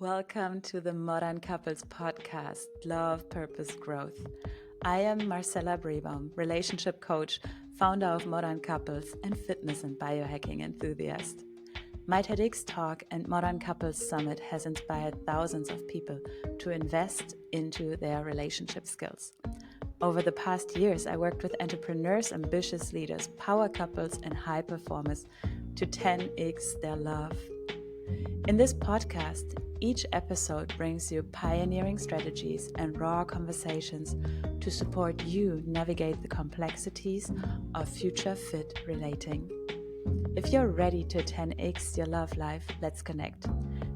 Welcome to the Modern Couples podcast, Love, Purpose, Growth. I am Marcella, relationship coach, founder of Modern Couples, and fitness and biohacking enthusiast. My TEDx talk and Modern Couples Summit has inspired thousands of people to invest into their relationship skills. Over the past years, I worked with entrepreneurs, ambitious leaders, power couples, and high performers to 10x their love. In this podcast, each episode brings you pioneering strategies and raw conversations to support you navigate the complexities of future fit relating. If you're ready to 10x your love life, let's connect.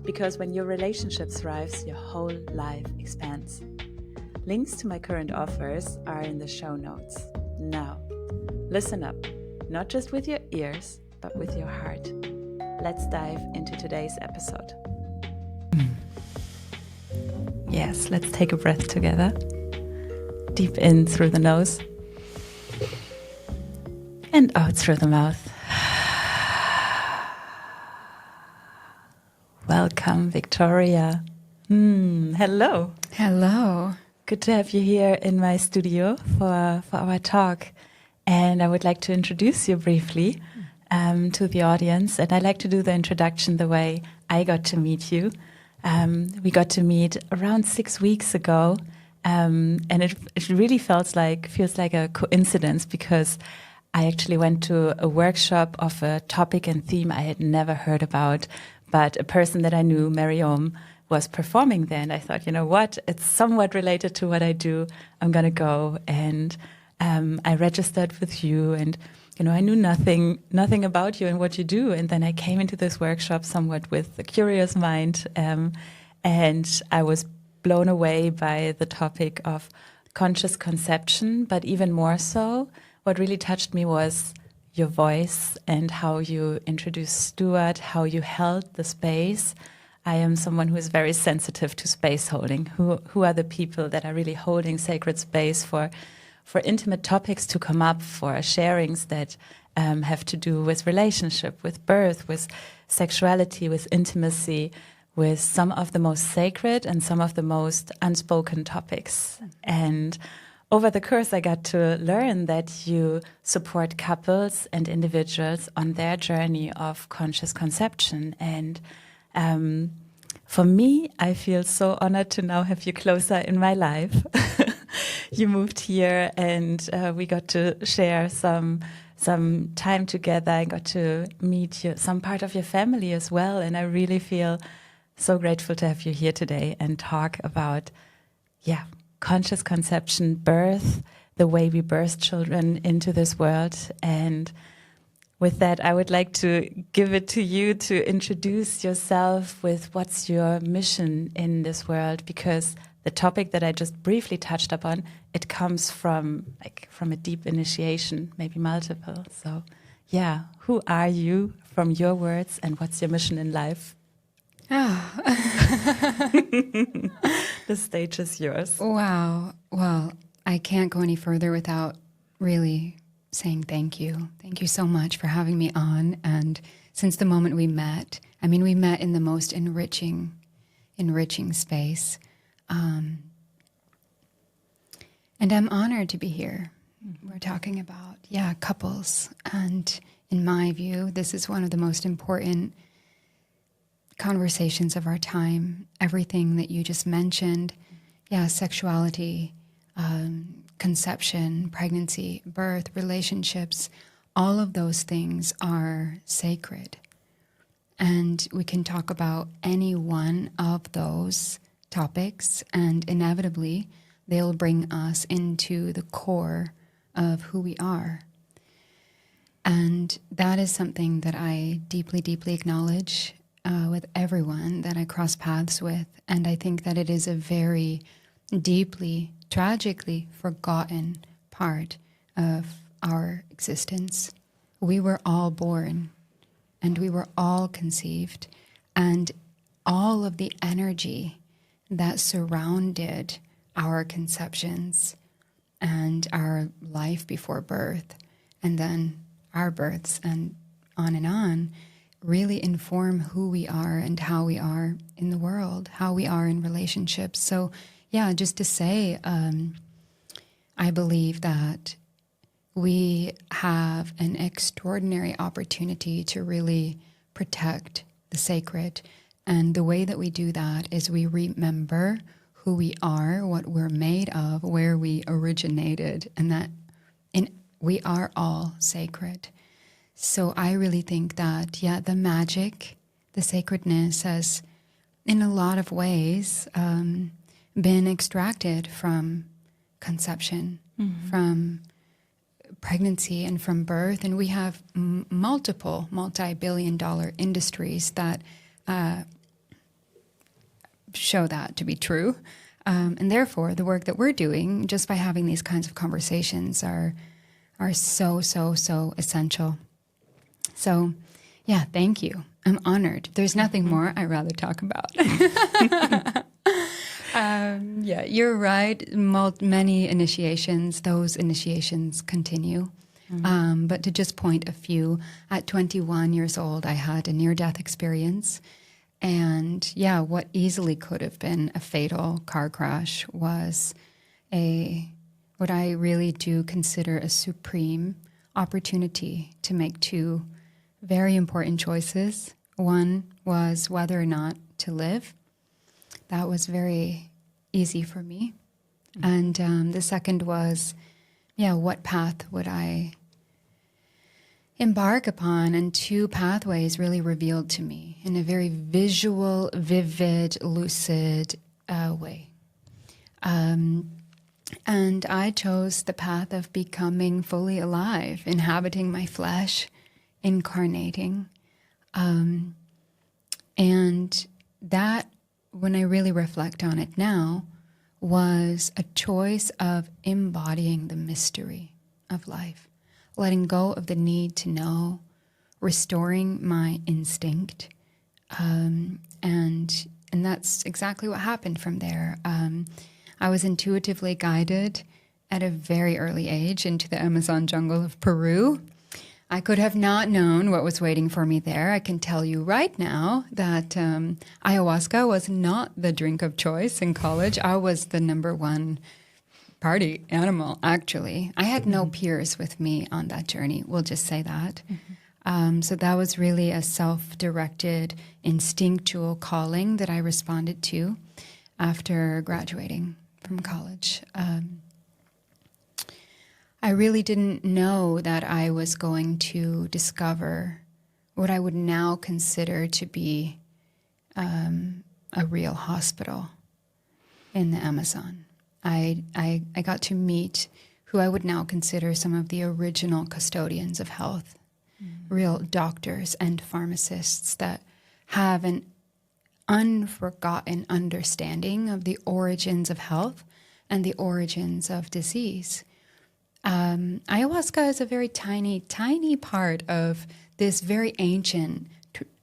Because when your relationship thrives, your whole life expands. Links to my current offers are in the show notes. Now, listen up, not just with your ears, but with your heart. Let's dive into today's episode. Yes, let's take a breath together. Deep in through the nose and out through the mouth. Welcome, Victoria. Hello. Hello. Good to have you here in my studio for our talk. And I would like to introduce you briefly to the audience. And I like to do the introduction the way I got to meet you. We got to meet around 6 weeks ago. And it really feels like a coincidence because I actually went to a workshop of a topic and theme I had never heard about, but a person that I knew, Mariam, was performing there. And I thought, you know what, it's somewhat related to what I do. I'm going to go. And I registered with you and I knew nothing about you and what you do. And then I came into this workshop somewhat with a curious mind. And I was blown away by the topic of conscious conception. But even more so, what really touched me was your voice and how you introduced Stuart, how you held the space. I am someone who is very sensitive to space holding. Who are the people that are really holding sacred space for intimate topics to come up, for sharings that have to do with relationship, with birth, with sexuality, with intimacy, with some of the most sacred and some of the most unspoken topics. And over the course, I got to learn that you support couples and individuals on their journey of conscious conception. And for me, I feel so honored to now have you closer in my life. You moved here and we got to share some time together. I got to meet some part of your family as well. And I really feel so grateful to have you here today and talk about, conscious conception, birth, the way we birth children into this world. And with that, I would like to give it to you to introduce yourself with what's your mission in this world, because the topic that I just briefly touched upon, it comes from a deep initiation, maybe multiple. So, who are you from your words and what's your mission in life? The stage is yours. Wow. Well, I can't go any further without really saying thank you. Thank you so much for having me on. And since the moment we met in the most enriching space. And I'm honored to be here. We're talking about, couples. And in my view, this is one of the most important conversations of our time. Everything that you just mentioned, sexuality, conception, pregnancy, birth, relationships, all of those things are sacred. And we can talk about any one of those topics, and inevitably they'll bring us into the core of who we are. And that is something that I deeply, deeply acknowledge with everyone that I cross paths with. And I think that it is a very deeply, tragically forgotten part of our existence. We were all born and we were all conceived, and all of the energy that surrounded our conceptions and our life before birth, and then our births and on, really inform who we are and how we are in the world. world, how we are in relationships. So, yeah, just to say, I believe that we have an extraordinary opportunity to really protect the sacred. And the way that we do that is we remember who we are, what we're made of, where we originated, and that we are all sacred. So I really think that, yeah, the magic, the sacredness has, in a lot of ways, been extracted from conception, from pregnancy, and from birth. And we have multiple multi-billion-dollar industries that show that to be true. And therefore, the work that we're doing, just by having these kinds of conversations, are so, so, so essential. So, yeah, thank you. I'm honored. There's nothing more I'd rather talk about. Yeah, you're right. Many initiations, those initiations continue. But to just point a few, at 21 years old, I had a near-death experience. And yeah, what easily could have been a fatal car crash was what I really do consider a supreme opportunity to make two very important choices. One was whether or not to live. That was very easy for me. And the second was, yeah, what path would I embark upon? And two pathways really revealed to me in a very visual, vivid, lucid way. And I chose the path of becoming fully alive, inhabiting my flesh, incarnating. And that, when I really reflect on it now, was a choice of embodying the mystery of life, letting go of the need to know, restoring my instinct. And that's exactly what happened from there. I was intuitively guided at a very early age into the Amazon jungle of Peru. I could have not known what was waiting for me there. I can tell you right now that ayahuasca was not the drink of choice in college. I was the number one party animal, actually. I had no peers with me on that journey. We'll just say that. So that was really a self-directed, instinctual calling that I responded to after graduating from college. I really didn't know that I was going to discover what I would now consider to be a real hospital in the Amazon. I got to meet who I would now consider some of the original custodians of health, real doctors and pharmacists that have an unforgotten understanding of the origins of health and the origins of disease. Ayahuasca is a very tiny, tiny part of this very ancient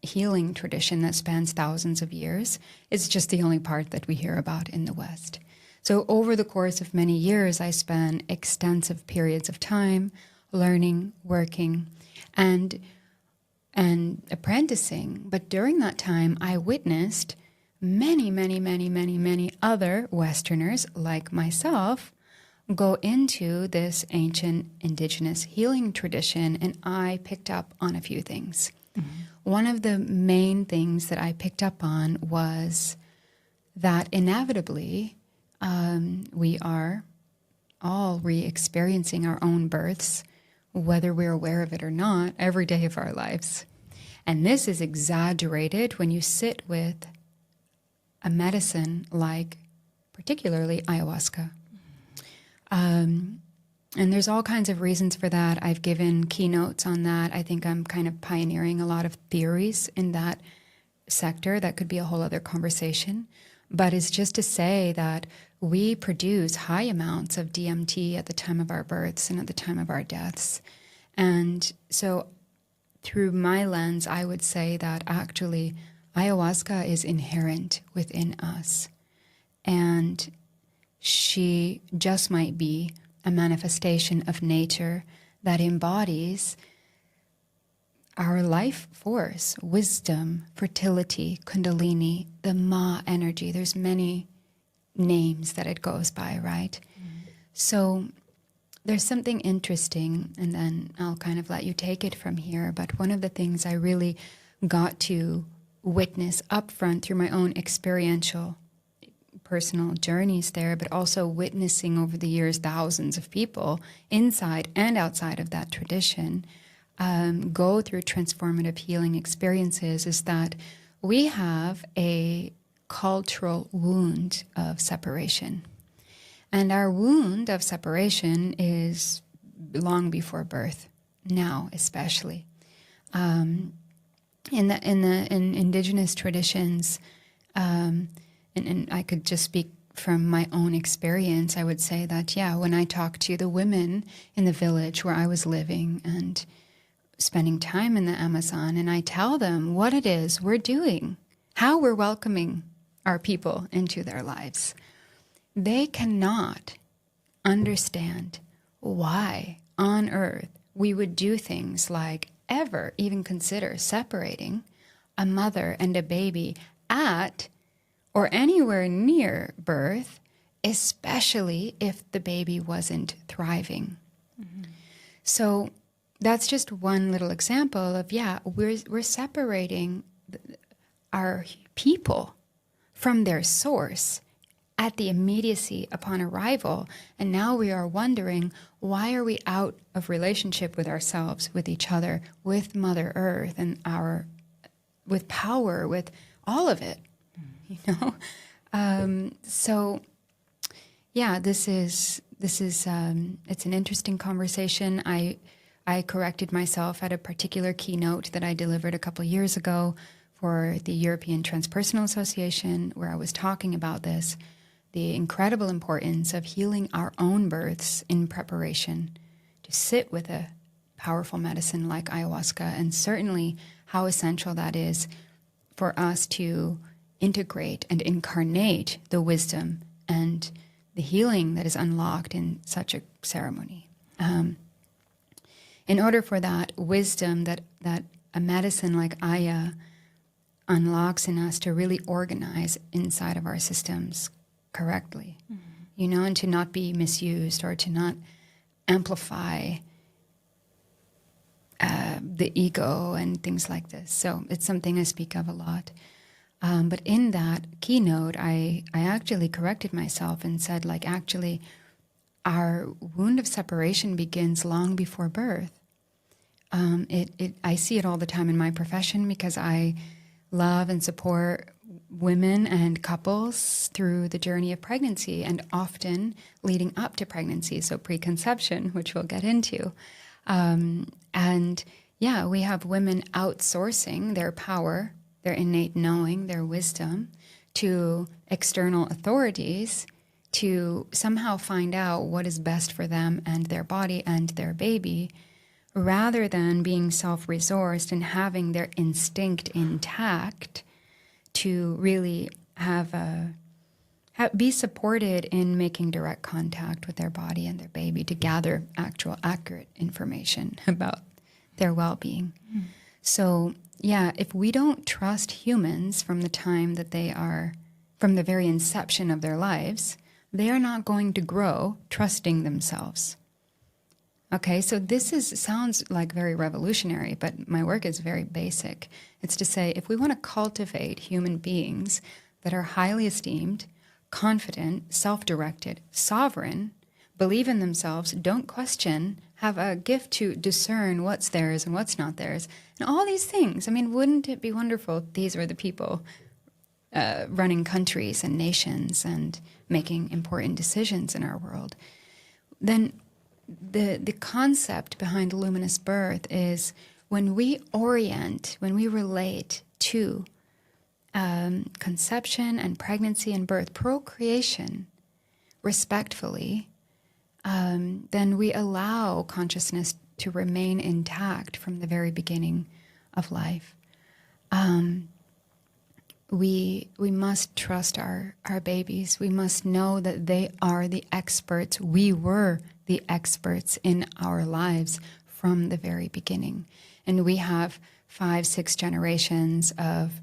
healing tradition that spans thousands of years. It's just the only part that we hear about in the West. So over the course of many years, I spent extensive periods of time learning, working, and apprenticing. But during that time, I witnessed many, many, many, many, many other Westerners like myself go into this ancient indigenous healing tradition, and I picked up on a few things. One of the main things that I picked up on was that inevitably we are all re-experiencing our own births, whether we're aware of it or not, every day of our lives. And this is exaggerated when you sit with a medicine like particularly ayahuasca. And there's all kinds of reasons for that. I've given keynotes on that. I think I'm kind of pioneering a lot of theories in that sector. That could be a whole other conversation. But it's just to say that we produce high amounts of DMT at the time of our births and at the time of our deaths. And so through my lens, I would say that actually ayahuasca is inherent within us. And she just might be a manifestation of nature that embodies our life force, wisdom, fertility, kundalini, the ma energy. There's many names that it goes by, right? So there's something interesting, and then I'll kind of let you take it from here. But one of the things I really got to witness up front through my own experiential personal journeys there, but also witnessing over the years thousands of people inside and outside of that tradition go through transformative healing experiences, is that we have a cultural wound of separation. And our wound of separation is long before birth, now especially. In indigenous traditions, and I could just speak from my own experience, I would say that, yeah, when I talk to the women in the village where I was living and spending time in the Amazon, and I tell them what it is we're doing, how we're welcoming our people into their lives, they cannot understand why on earth we would do things like ever even consider separating a mother and a baby at or anywhere near birth, especially if the baby wasn't thriving. Mm-hmm. So that's just one little example of, yeah, we're separating our people from their source at the immediacy upon arrival. And now we are wondering, why are we out of relationship with ourselves, with each other, with Mother Earth, and with power, with all of it, you know? So yeah, this is it's an interesting conversation. I corrected myself at a particular keynote that I delivered a couple of years ago for the European Transpersonal Association, where I was talking about this, the incredible importance of healing our own births in preparation to sit with a powerful medicine like ayahuasca, and certainly how essential that is for us to integrate and incarnate the wisdom and the healing that is unlocked in such a ceremony. In order for that wisdom that a medicine like Aya unlocks in us to really organize inside of our systems correctly, you know, and to not be misused or to not amplify the ego and things like this. So it's something I speak of a lot. But in that keynote, I actually corrected myself and said, like, actually, our wound of separation begins long before birth. I see it all the time in my profession because I love and support women and couples through the journey of pregnancy and often leading up to pregnancy, so preconception, which we'll get into. And yeah, we have women outsourcing their power, their innate knowing, their wisdom to external authorities to somehow find out what is best for them and their body and their baby, rather than being self-resourced and having their instinct intact to really be supported in making direct contact with their body and their baby to gather accurate information about their well-being. Mm. So yeah, if we don't trust humans from the time that they are, from the very inception of their lives, they are not going to grow trusting themselves. Okay, so this sounds like very revolutionary, but my work is very basic. It's to say, if we want to cultivate human beings that are highly esteemed, confident, self-directed, sovereign, believe in themselves, don't question, have a gift to discern what's theirs and what's not theirs, and all these things. I mean, wouldn't it be wonderful if these were the people running countries and nations and making important decisions in our world? Then the concept behind luminous birth is when we relate to conception and pregnancy and birth, procreation, respectfully, then we allow consciousness to remain intact from the very beginning of life. We must trust our babies. We must know that they are the experts. We were the experts in our lives from the very beginning. And we have 5-6 generations of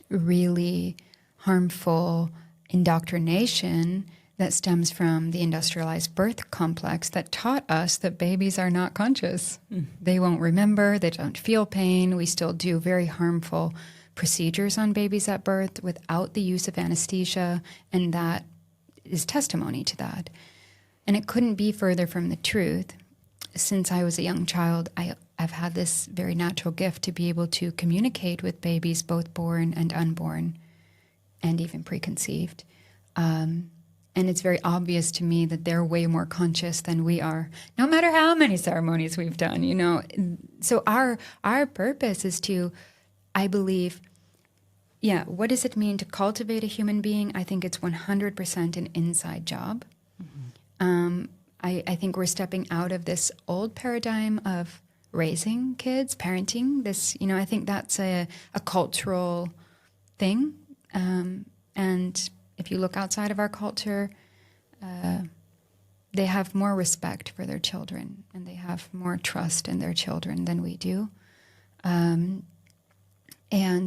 really harmful indoctrination that stems from the industrialized birth complex that taught us that babies are not conscious. They won't remember, they don't feel pain. We still do very harmful procedures on babies at birth without the use of anesthesia, and that is testimony to that. And it couldn't be further from the truth. Since I was a young child, I've had this very natural gift to be able to communicate with babies, both born and unborn, and even preconceived. And it's very obvious to me that they're way more conscious than we are, no matter how many ceremonies we've done, you know. So our purpose is to, I believe, what does it mean to cultivate a human being? I think it's 100% an inside job. I think we're stepping out of this old paradigm of raising kids, parenting. This, you know, I think that's a cultural thing. And if you look outside of our culture, they have more respect for their children, and they have more trust in their children than we do. And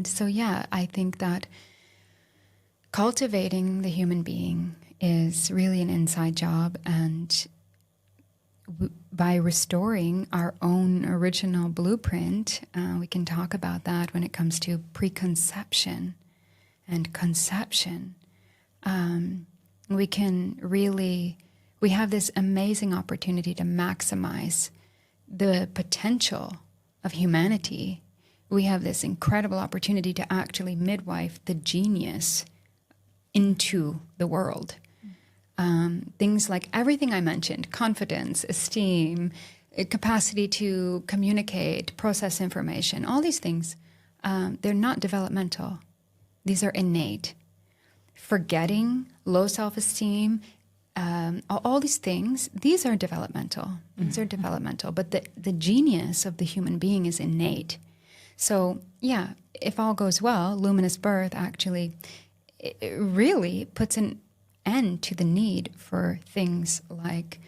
so, I think that cultivating the human being is really an inside job, and by restoring our own original blueprint, we can talk about that when it comes to preconception and conception. We have this amazing opportunity to maximize the potential of humanity. We have this incredible opportunity to actually midwife the genius into the world. Things like everything I mentioned: confidence, esteem, capacity to communicate, process information, all these things, they're not developmental. These are innate. Forgetting, low self-esteem, all these things, these are developmental. These are developmental. But the genius of the human being is innate. So, if all goes well, luminous birth actually it really puts an end to the need for things like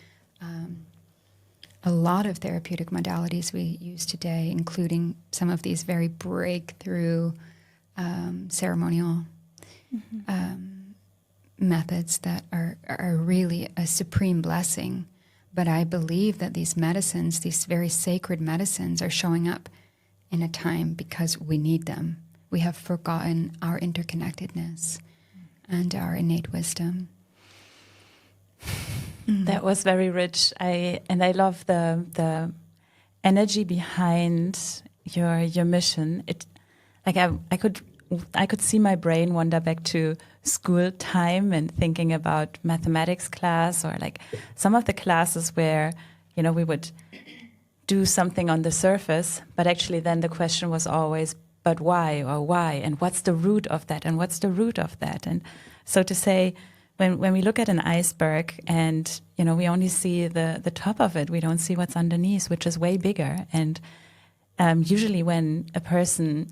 a lot of therapeutic modalities we use today, including some of these very breakthrough ceremonial methods that are really a supreme blessing. But I believe that these medicines, these very sacred medicines, are showing up in a time because we need them. We have forgotten our interconnectedness and our innate wisdom. That was very rich. I love the energy behind your mission. I could see my brain wander back to school time and thinking about mathematics class, or like some of the classes where, you know, we would do something on the surface, but actually then the question was always, but why, or why, and what's the root of that, and what's the root of that? And so to say, when we look at an iceberg and, you know, we only see the top of it, we don't see what's underneath, which is way bigger. And usually when a person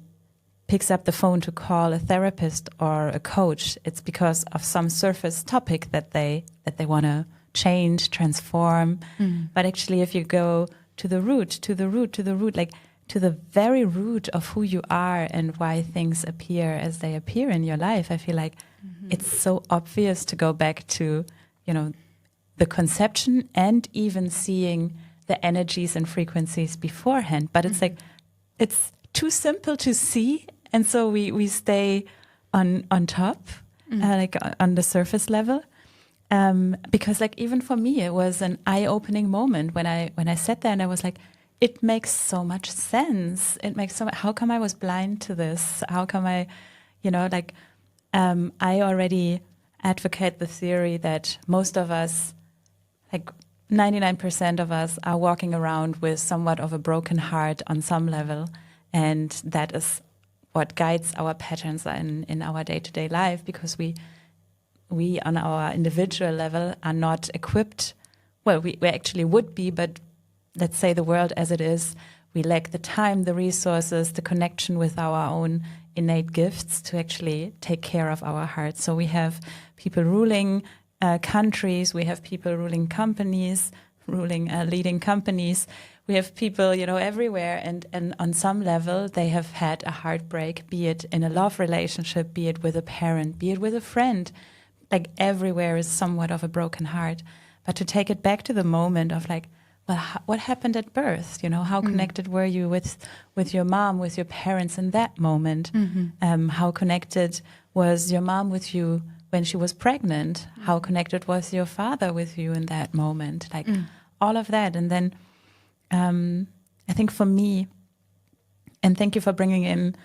picks up the phone to call a therapist or a coach, it's because of some surface topic that they want to change, transform. But actually, if you go to the root, like to the very root of who you are and why things appear as they appear in your life, I feel like it's so obvious to go back to, you know, the conception and even seeing the energies and frequencies beforehand. But it's like, it's too simple to see. And so we stay on top, like on the surface level. Because like even for me, it was an eye-opening moment when I sat there and I was like, it makes so much sense. It makes so much, how come I was blind to this? How come I, you know, like, I already advocate the theory that most of us, like 99% of us, are walking around with somewhat of a broken heart on some level. And that is what guides our patterns in our day-to-day life, because we on our individual level are not equipped. Well, we actually would be, but let's say the world as it is, we lack the time, the resources, the connection with our own innate gifts to actually take care of our hearts. So we have people ruling countries, we have people ruling companies, leading companies. we have people, you know, everywhere, and on some level they have had a heartbreak, be it in a love relationship, be it with a parent, be it with a friend. Like everywhere is somewhat of a broken heart. But to take it back to the moment of like, well, what happened at birth? You know, how connected were you with your mom, with your parents in that moment? How connected was your mom with you when she was pregnant? How connected was your father with you in that moment? Like all of that. And then I think for me, and thank you for bringing in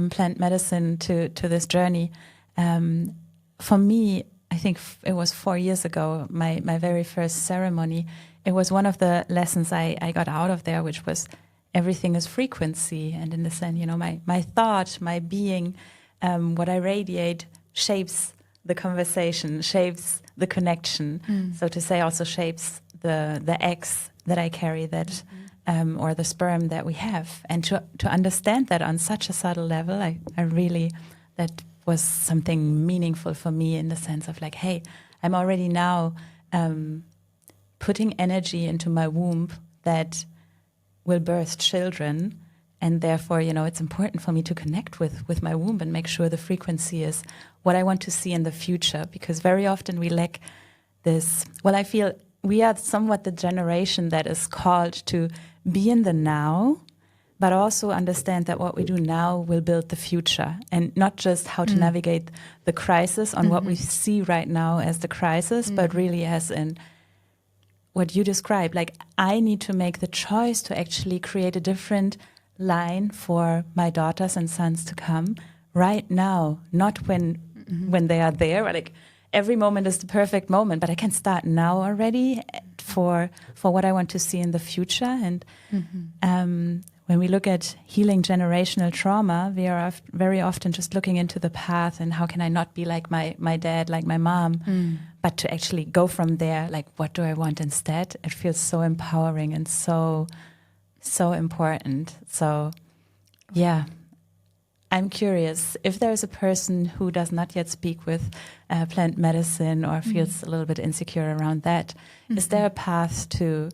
plant medicine to this journey. For me, I think it was 4 years ago, my very first ceremony. It was one of the lessons I got out of there, which was everything is frequency. And in the sense, you know, my thought, my being, what I radiate shapes the conversation, shapes the connection. So to say, also shapes the eggs that I carry, that or the sperm that we have. And to understand that on such a subtle level, I really, that was something meaningful for me in the sense of like, hey, I'm already now putting energy into my womb that will birth children. And therefore, you know, it's important for me to connect with my womb and make sure the frequency is what I want to see in the future. Because very often we lack this. Well, I feel we are somewhat the generation that is called to be in the now, but also understand that what we do now will build the future, and not just how to navigate the crisis on what we see right now as the crisis, but really as in what you described. Like, I need to make the choice to actually create a different line for my daughters and sons to come right now, not when they are there. Like, every moment is the perfect moment, but I can start now already for what I want to see in the future. And when we look at healing generational trauma, we are very often just looking into the path and how can I not be like my dad, like my mom, but to actually go from there, like, what do I want instead? It feels so empowering and so important. So, yeah. I'm curious if there's a person who does not yet speak with plant medicine or feels a little bit insecure around that. Is there a path to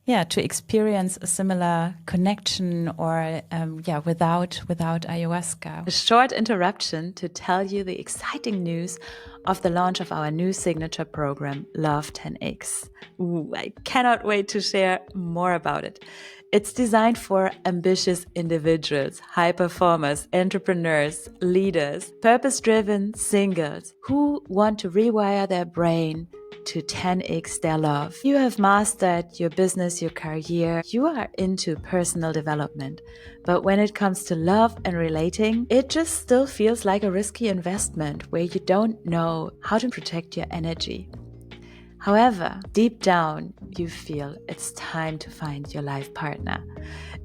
experience a similar connection or without ayahuasca? A short interruption to tell you the exciting news of the launch of our new signature program, Love 10X. Ooh, I cannot wait to share more about it. It's designed for ambitious individuals, high performers, entrepreneurs, leaders, purpose-driven singles who want to rewire their brain to 10x their love. You have mastered your business, your career, you are into personal development. But when it comes to love and relating, it just still feels like a risky investment where you don't know how to protect your energy. However, deep down, you feel it's time to find your life partner.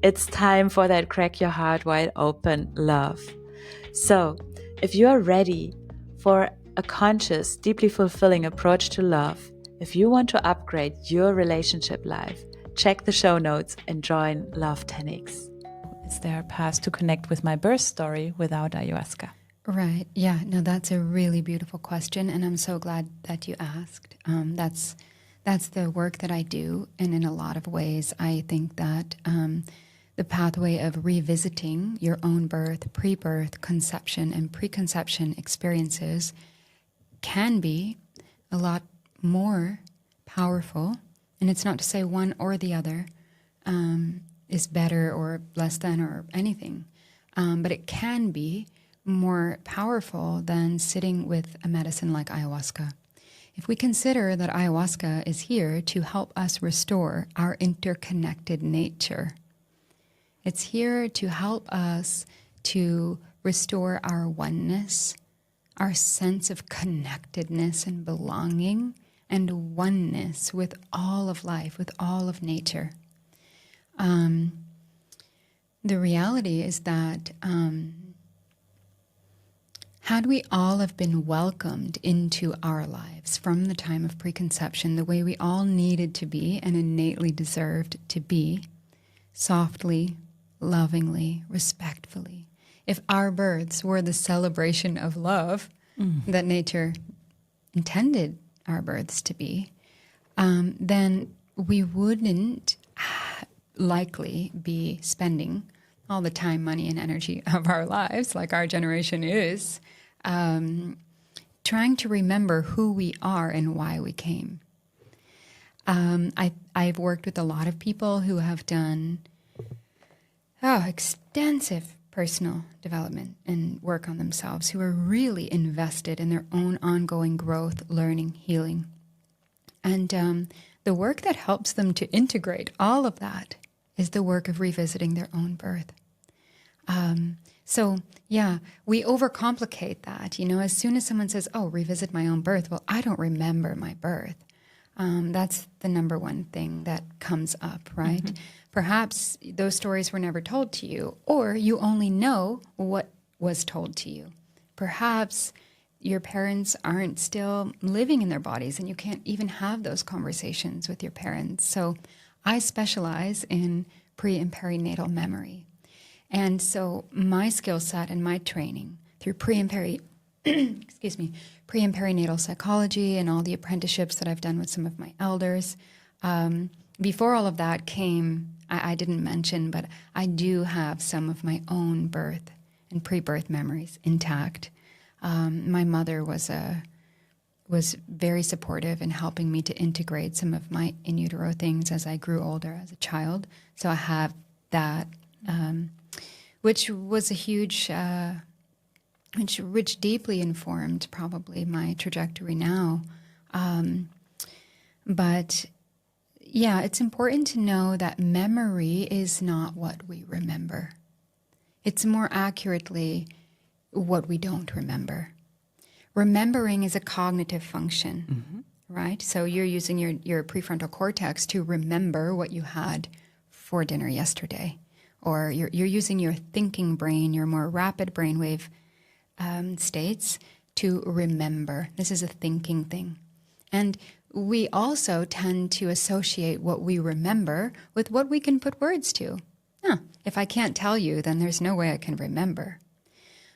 It's time for that crack your heart wide open love. So, if you are ready for a conscious, deeply fulfilling approach to love, if you want to upgrade your relationship life, check the show notes and join Love 10X. Is there a path to connect with my birth story without ayahuasca? Right. Yeah. No, that's a really beautiful question, and I'm so glad that you asked. That's the work that I do, and in a lot of ways, I think that the pathway of revisiting your own birth, pre-birth, conception, and preconception experiences can be a lot more powerful. And it's not to say one or the other is better or less than or anything, but it can be more powerful than sitting with a medicine like ayahuasca. If we consider that ayahuasca is here to help us restore our interconnected nature, it's here to help us to restore our oneness, our sense of connectedness and belonging and oneness with all of life, with all of nature. The reality is that had we all have been welcomed into our lives from the time of preconception the way we all needed to be and innately deserved to be, softly, lovingly, respectfully, if our births were the celebration of love that nature intended our births to be, then we wouldn't likely be spending all the time, money, and energy of our lives, like our generation is, trying to remember who we are and why we came. I've worked with a lot of people who have done extensive personal development and work on themselves, who are really invested in their own ongoing growth, learning, healing. And the work that helps them to integrate all of that is the work of revisiting their own birth. So we overcomplicate that. As soon as someone says, oh, revisit my own birth, well, I don't remember my birth. That's the number one thing that comes up, right? Mm-hmm. Perhaps those stories were never told to you, or you only know what was told to you. Perhaps your parents aren't still living in their bodies and you can't even have those conversations with your parents. So I specialize in pre and perinatal memory. And so my skill set and my training through pre and perinatal psychology and all the apprenticeships that I've done with some of my elders. Before all of that came, I didn't mention, but I do have some of my own birth and pre-birth memories intact. My mother was very supportive in helping me to integrate some of my in utero things as I grew older as a child. So I have that, which was a huge, which deeply informed probably my trajectory now. But yeah, it's important to know that memory is not what we remember. It's more accurately what we don't remember. Remembering is a cognitive function, mm-hmm. right? So you're using your prefrontal cortex to remember what you had for dinner yesterday. Or you're using your thinking brain, your more rapid brainwave states to remember. This is a thinking thing. And we also tend to associate what we remember with what we can put words to. If I can't tell you, then there's no way I can remember.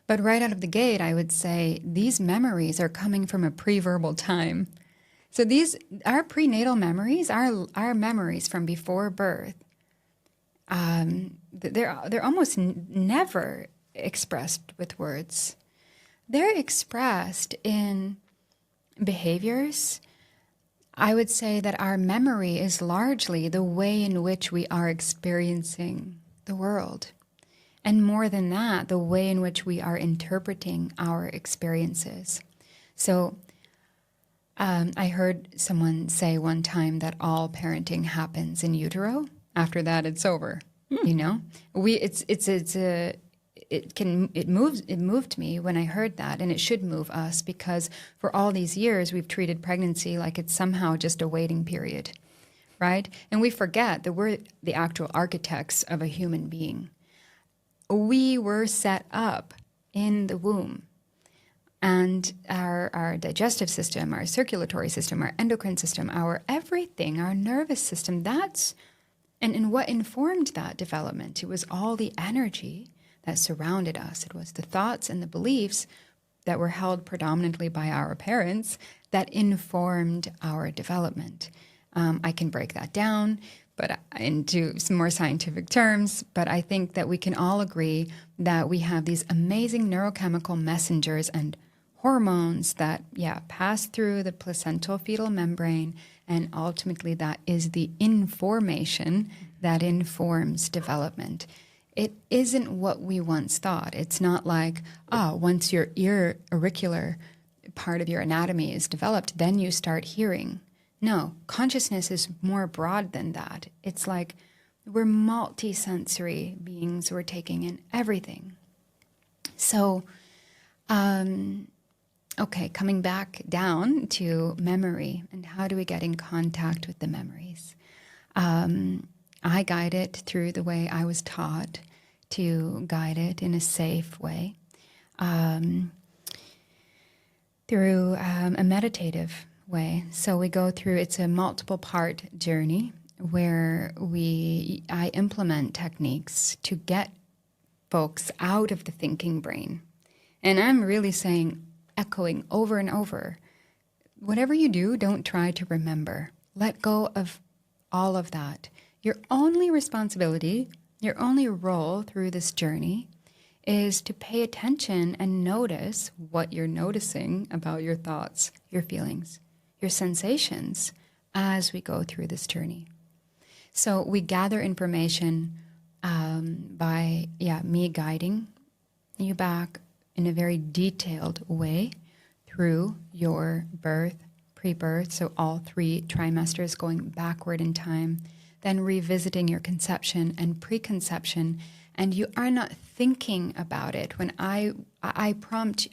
But right out of the gate, I would say these memories are coming from a pre-verbal time. So our prenatal memories, our memories from before birth, they're almost never expressed with words. They're expressed in behaviors. I would say that our memory is largely the way in which we are experiencing the world. And more than that, the way in which we are interpreting our experiences. So I heard someone say one time that all parenting happens in utero. After that, it's over. It moved me when I heard that, and it should move us, because for all these years we've treated pregnancy like it's somehow just a waiting period, right? And we forget that we're the actual architects of a human being. We were set up in the womb, and our digestive system, our circulatory system, our endocrine system, our everything, our nervous system, and what informed that development? It was all the energy that surrounded us. It was the thoughts and the beliefs that were held predominantly by our parents that informed our development. I can break that down but into some more scientific terms, but I think that we can all agree that we have these amazing neurochemical messengers and hormones that, pass through the placental fetal membrane, and ultimately that is the information that informs development. It isn't what we once thought. It's not like, once your ear auricular part of your anatomy is developed, then you start hearing. No, consciousness is more broad than that. It's like we're multi-sensory beings. We're taking in everything. So, coming back down to memory and how do we get in contact with the memories? I guide it through the way I was taught to guide it in a safe way, through a meditative way. So we go through, it's a multiple part journey where I implement techniques to get folks out of the thinking brain. And I'm really echoing over and over, whatever you do, don't try to remember. Let go of all of that. Your only responsibility, your only role through this journey is to pay attention and notice what you're noticing about your thoughts, your feelings, your sensations as we go through this journey. So we gather information by me guiding you back in a very detailed way through your birth, pre-birth, so all 3 trimesters going backward in time, then revisiting your conception and preconception, and you are not thinking about it. When I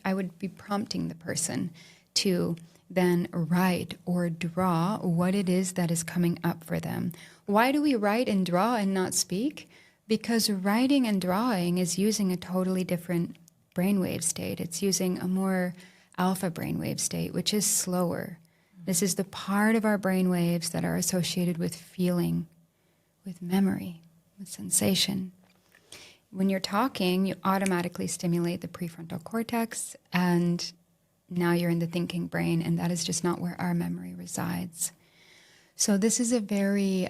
would be prompting the person to then write or draw what it is that is coming up for them. Why do we write and draw and not speak? Because writing and drawing is using a totally different brainwave state. It's using a more alpha brainwave state, which is slower. This is the part of our brainwaves that are associated with feeling, with memory, with sensation. When you're talking, you automatically stimulate the prefrontal cortex, and now you're in the thinking brain, and that is just not where our memory resides. So this is a very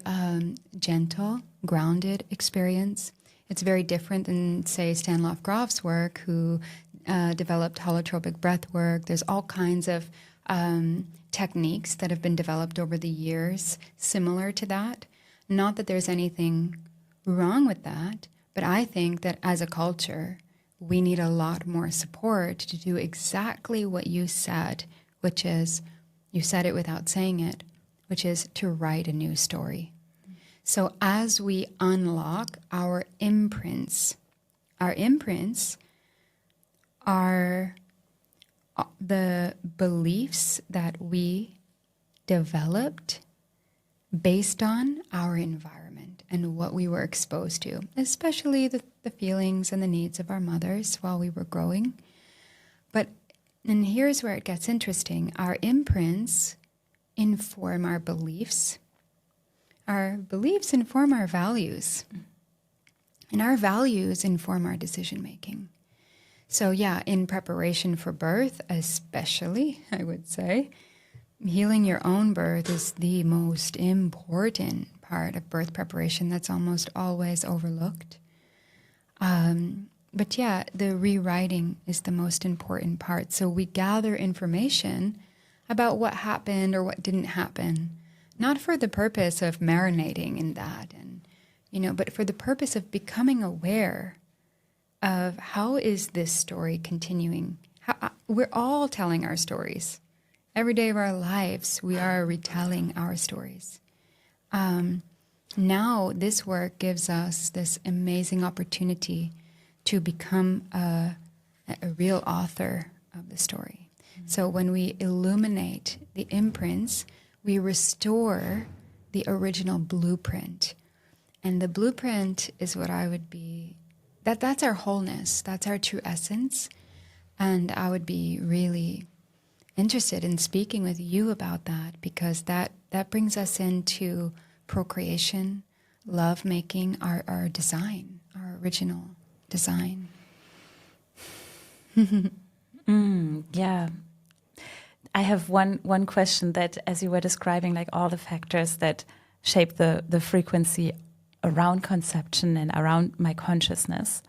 gentle, grounded experience. It's very different than, say, Stanislav Grof's work, who developed holotropic breath work. There's all kinds of techniques that have been developed over the years similar to that. Not that there's anything wrong with that, but I think that as a culture, we need a lot more support to do exactly what you said, which is, you said it without saying it, which is to write a new story. So as we unlock our imprints are the beliefs that we developed based on our environment and what we were exposed to, especially the feelings and the needs of our mothers while we were growing. And here's where it gets interesting. Our imprints inform our beliefs. Our beliefs inform our values. And our values inform our decision-making. So in preparation for birth, especially, I would say, healing your own birth is the most important part of birth preparation that's almost always overlooked. The rewriting is the most important part. So we gather information about what happened or what didn't happen, not for the purpose of marinating in that, but for the purpose of becoming aware of how is this story continuing. We're all telling our stories. Every day of our lives, we are retelling our stories. Now, this work gives us this amazing opportunity to become a real author of the story. Mm-hmm. So when we illuminate the imprints, we restore the original blueprint. And the blueprint is what I would be, that's our wholeness, that's our true essence. And I would be really interested in speaking with you about that, because that brings us into procreation, love making, our design, our original design. Yeah. I have one question that, as you were describing, like all the factors that shape the frequency around conception and around my consciousness.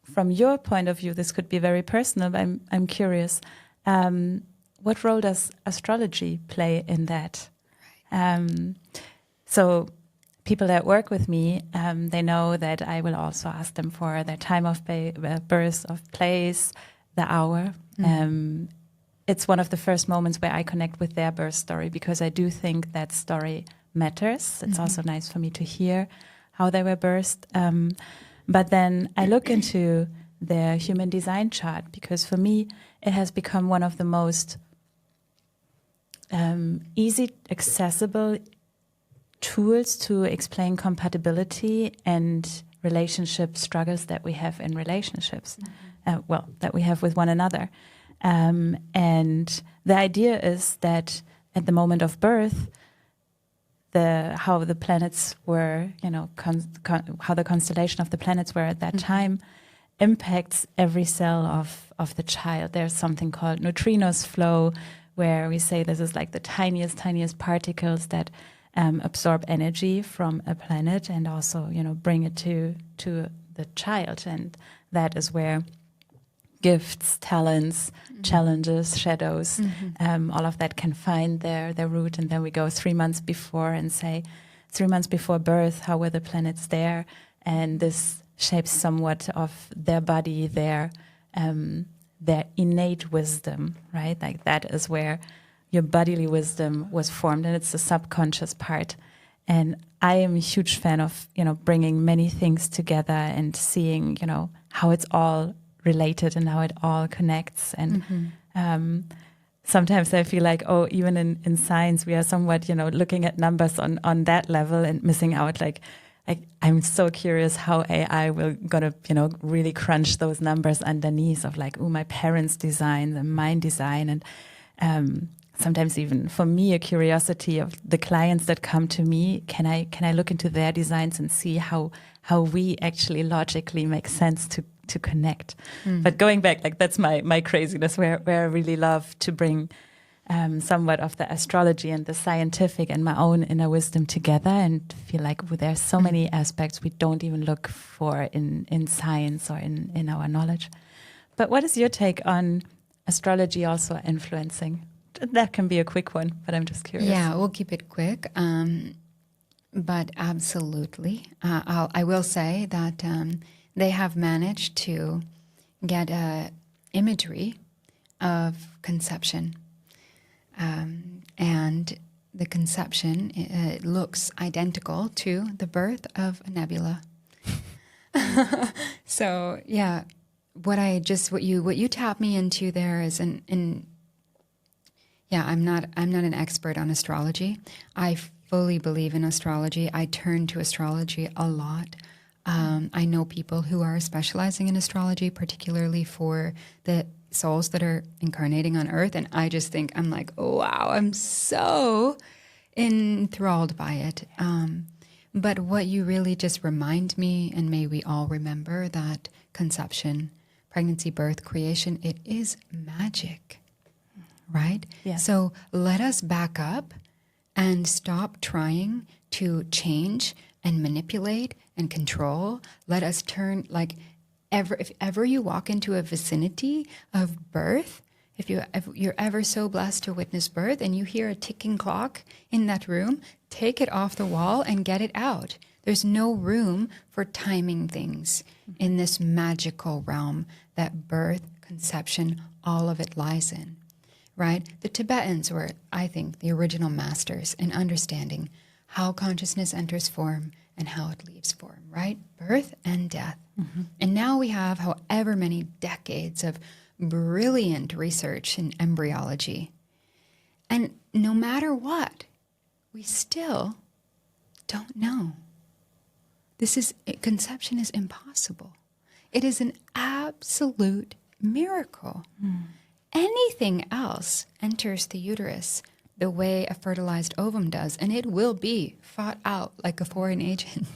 From your point of view, this could be very personal, but I'm curious, what role does astrology play in that? So people that work with me, they know that I will also ask them for their time of birth, of place, the hour. It's one of the first moments where I connect with their birth story, because I do think that story matters. It's also nice for me to hear how they were birthed. But then I look into their human design chart, because for me, it has become one of the most easy, accessible tools to explain compatibility and relationship struggles that we have in relationships, that we have with one another. And the idea is that at the moment of birth, how the planets were, how the constellation of the planets were at that time impacts every cell of the child. There's something called neutrinos flow, where we say this is like the tiniest particles that absorb energy from a planet and also, bring it to the child. And that is where gifts, talents, challenges, shadows, all of that can find their root. And then we go 3 months before and say, 3 months before birth, how were the planets there? And this shapes somewhat of their body, their innate wisdom, right? Like that is where your bodily wisdom was formed, and it's the subconscious part. And I am a huge fan of, bringing many things together and seeing, how it's all related and how it all connects. And sometimes I feel like, even in science, we are somewhat, looking at numbers on that level and missing out. Like I'm so curious how AI will gonna, really crunch those numbers underneath of like, my parents' design, the mine design, and sometimes even for me a curiosity of the clients that come to me. Can I look into their designs and see how we actually logically make sense to connect? But going back, like that's my craziness where I really love to bring somewhat of the astrology and the scientific and my own inner wisdom together, and feel like there's so many aspects we don't even look for in science or in our knowledge. But what is your take on astrology also influencing? That can be a quick one, but I'm just curious. Yeah, we'll keep it quick. But absolutely. I will say that they have managed to get imagery of conception. And the conception looks identical to the birth of a nebula. So yeah, what you tap me into there is I'm not an expert on astrology. I fully believe in astrology. I turn to astrology a lot. I know people who are specializing in astrology, particularly for the souls that are incarnating on Earth, and I just think, I'm like, oh, wow, I'm so enthralled by it. But what you really just remind me, and may we all remember, that conception, pregnancy, birth, creation, it is magic, right? Yes. So let us back up and stop trying to change and manipulate and control. Let us turn, like, if ever you walk into a vicinity of birth, if you're ever so blessed to witness birth and you hear a ticking clock in that room, take it off the wall and get it out. There's no room for timing things in this magical realm that birth, conception, all of it lies in, right? The Tibetans were, I think, the original masters in understanding how consciousness enters form and how it leaves form, right? Birth and death. And now we have however many decades of brilliant research in embryology. And no matter what, we still don't know. Conception is impossible. It is an absolute miracle. Anything else enters the uterus the way a fertilized ovum does, and it will be fought out like a foreign agent.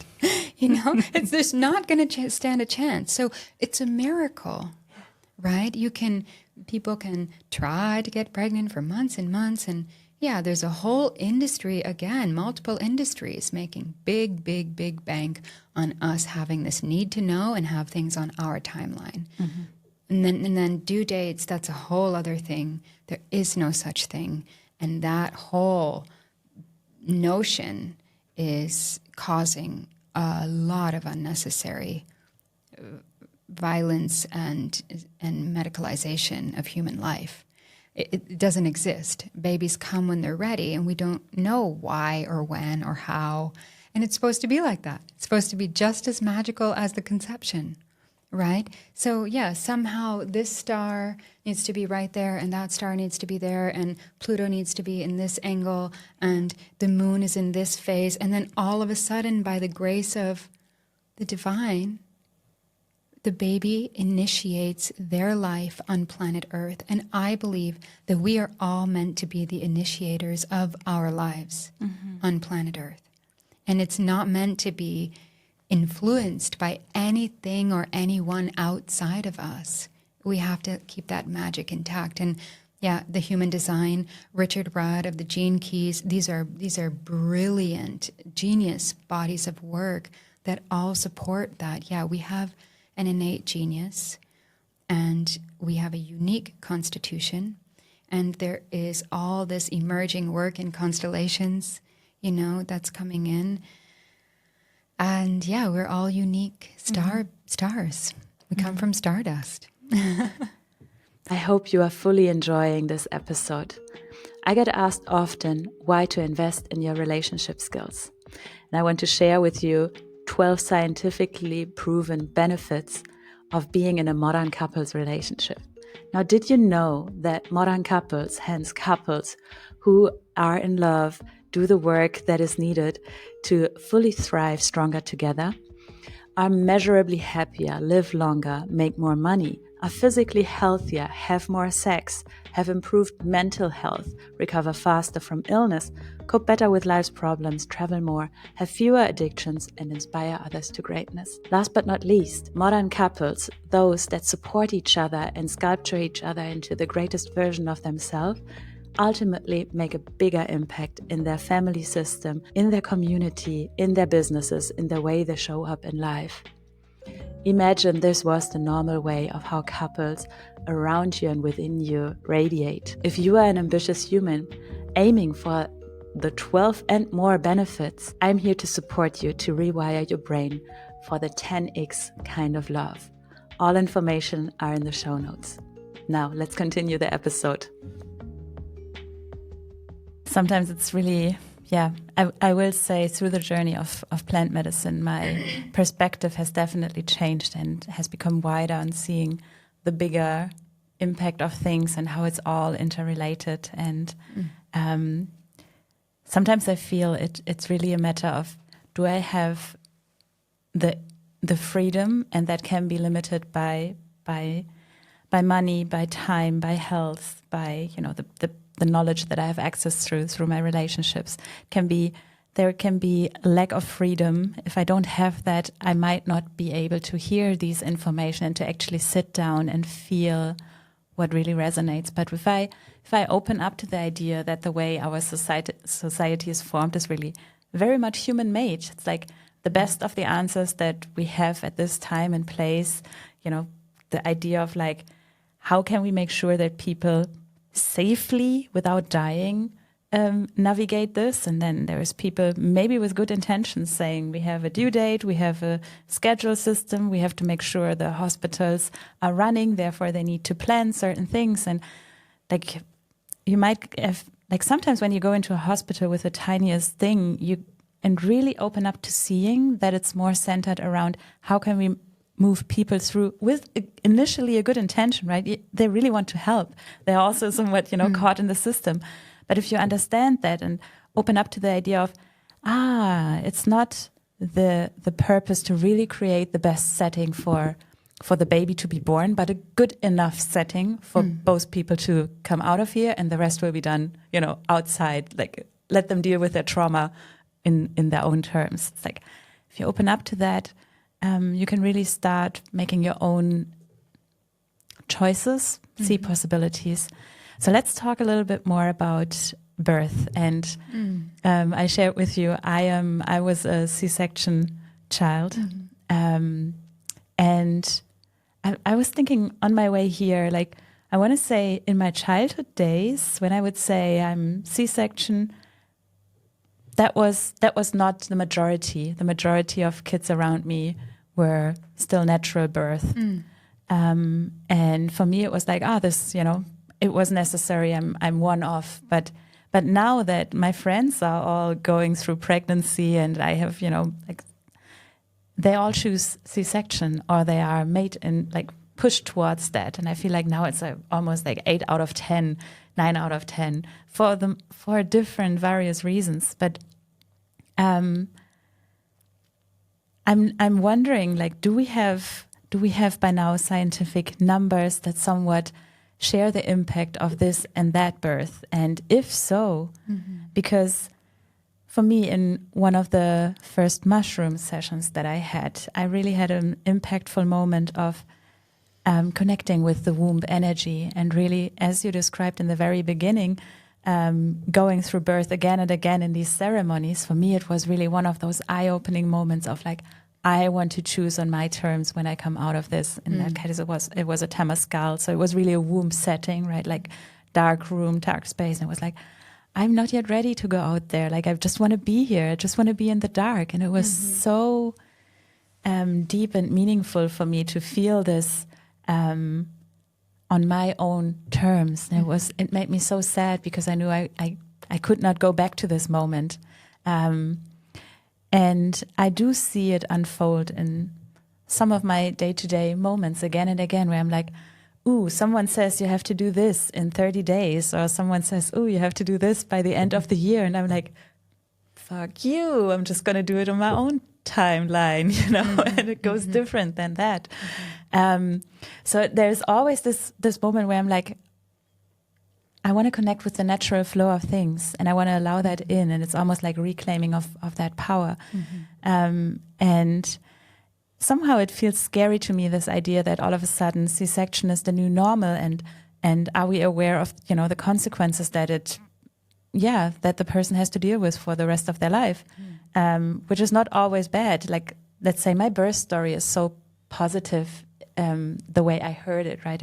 There's not going to stand a chance. So it's a miracle, right? People can try to get pregnant for months and months, and yeah, there's a whole industry, again, multiple industries making big, big, big bank on us having this need to know and have things on our timeline. And then due dates, that's a whole other thing. There is no such thing. And that whole notion is causing a lot of unnecessary violence and medicalization of human life. It doesn't exist. Babies come when they're ready, and we don't know why or when or how. And it's supposed to be like that. It's supposed to be just as magical as the conception, right? So yeah, somehow this star needs to be right there, and that star needs to be there, and Pluto needs to be in this angle, and the moon is in this phase. And then all of a sudden, by the grace of the divine, the baby initiates their life on planet Earth. And I believe that we are all meant to be the initiators of our lives on planet Earth. And it's not meant to be influenced by anything or anyone outside of us. We have to keep that magic intact. And Yeah, the human design, Richard Rudd of the Gene Keys. These are brilliant, genius bodies of work that all support that. Yeah, we have an innate genius, and we have a unique constitution, and there is all this emerging work in constellations, that's coming in. And yeah, we're all unique stars. We come from stardust. I hope you are fully enjoying this episode. I get asked often why to invest in your relationship skills. And I want to share with you 12 scientifically proven benefits of being in a modern couples relationship. Now, did you know that modern couples, hence couples who are in love, do the work that is needed to fully thrive stronger together, are measurably happier, live longer, make more money, are physically healthier, have more sex, have improved mental health, recover faster from illness, cope better with life's problems, travel more, have fewer addictions, and inspire others to greatness? Last but not least, modern couples, those that support each other and sculpture each other into the greatest version of themselves, ultimately make a bigger impact in their family system, in their community, in their businesses, in the way they show up in life. Imagine this was the normal way of how couples around you and within you radiate. If you are an ambitious human aiming for the 12 and more benefits, I'm here to support you to rewire your brain for the 10x kind of love. All information are in the show notes. Now, let's continue the episode. Sometimes it's really, I will say through the journey of plant medicine, my perspective has definitely changed and has become wider on seeing the bigger impact of things and how it's all interrelated. And sometimes I feel it's really a matter of, do I have the freedom, and that can be limited by money, by time, by health, by the knowledge that I have access through my relationships. There can be lack of freedom. If I don't have that, I might not be able to hear these information and to actually sit down and feel what really resonates. But if I open up to the idea that the way our society is formed is really very much human-made, it's like the best of the answers that we have at this time and place, the idea of like, how can we make sure that people safely, without dying, navigate this? And then there's people maybe with good intentions saying we have a due date, we have a schedule system, we have to make sure the hospitals are running, therefore they need to plan certain things. And like you might have, like sometimes when you go into a hospital with the tiniest thing, and really open up to seeing that it's more centered around how can we move people through with initially a good intention, right? They really want to help. They're also somewhat, caught in the system. But if you understand that and open up to the idea of, it's not the purpose to really create the best setting for the baby to be born, but a good enough setting for both people to come out of here, and the rest will be done, outside. Like, let them deal with their trauma in their own terms. It's like, if you open up to that, you can really start making your own choices, see possibilities. So let's talk a little bit more about birth. And I shared with you, I was a C-section child. And I was thinking on my way here, like, I want to say in my childhood days, when I would say I'm C-section, that was not the majority. The majority of kids around me were still natural birth. And for me, it was like, this, it was necessary. I'm one off. But now that my friends are all going through pregnancy, and I have, like, they all choose C-section, or they are made and like pushed towards that. And I feel like now it's almost like 8 out of 10, 9 out of 10 for different various reasons. But I'm wondering, like, do we have by now scientific numbers that somewhat share the impact of this and that birth? And if so, because for me, in one of the first mushroom sessions that I really had an impactful moment of connecting with the womb energy, and really, as you described in the very beginning, going through birth again and again in these ceremonies. For me, it was really one of those eye-opening moments of like, I want to choose on my terms when I come out of this. In that case, it was a Temescal, so it was really a womb setting, right? Like dark room, dark space, and it was like, I'm not yet ready to go out there. Like, I just want to be here. I just want to be in the dark. And it was so deep and meaningful for me to feel this on my own terms. And it made me so sad because I knew I could not go back to this moment. And I do see it unfold in some of my day-to-day moments again and again, where I'm like, ooh, someone says you have to do this in 30 days, or someone says, ooh, you have to do this by the end of the year. And I'm like, fuck you, I'm just going to do it on my own timeline, you know, and it goes different than that. So there's always this moment where I'm like, I want to connect with the natural flow of things, and I want to allow that in, and it's almost like reclaiming of that power. And somehow it feels scary to me, this idea that all of a sudden C-section is the new normal, and are we aware of, you know, the consequences that that the person has to deal with for the rest of their life, which is not always bad. Like, let's say my birth story is so positive, the way I heard it, right?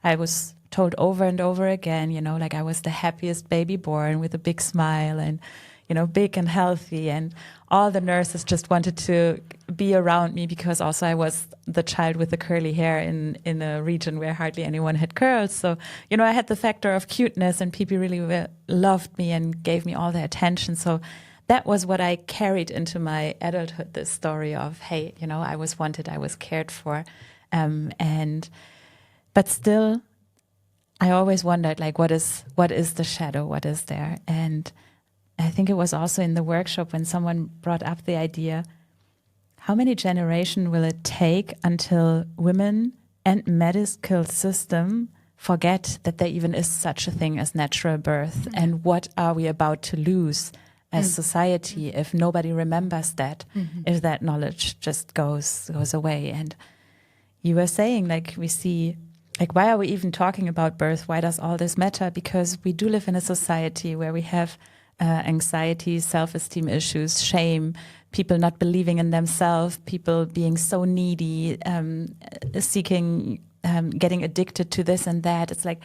I was told over and over again, you know, like I was the happiest baby born with a big smile and, you know, big and healthy, and all the nurses just wanted to be around me because also I was the child with the curly hair in a region where hardly anyone had curls. So, you know, I had the factor of cuteness, and people really loved me and gave me all their attention. So that was what I carried into my adulthood, this story of, hey, you know, I was wanted, I was cared for. But still, I always wondered, like, what is the shadow? What is there? And I think it was also in the workshop when someone brought up the idea, how many generations will it take until women and medical system forget that there even is such a thing as natural birth? And what are we about to lose as society if nobody remembers that, if that knowledge just goes away? And you were saying, like, we see, like, why are we even talking about birth? Why does all this matter? Because we do live in a society where we have anxiety, self-esteem issues, shame, people not believing in themselves, people being so needy, seeking, getting addicted to this and that. It's like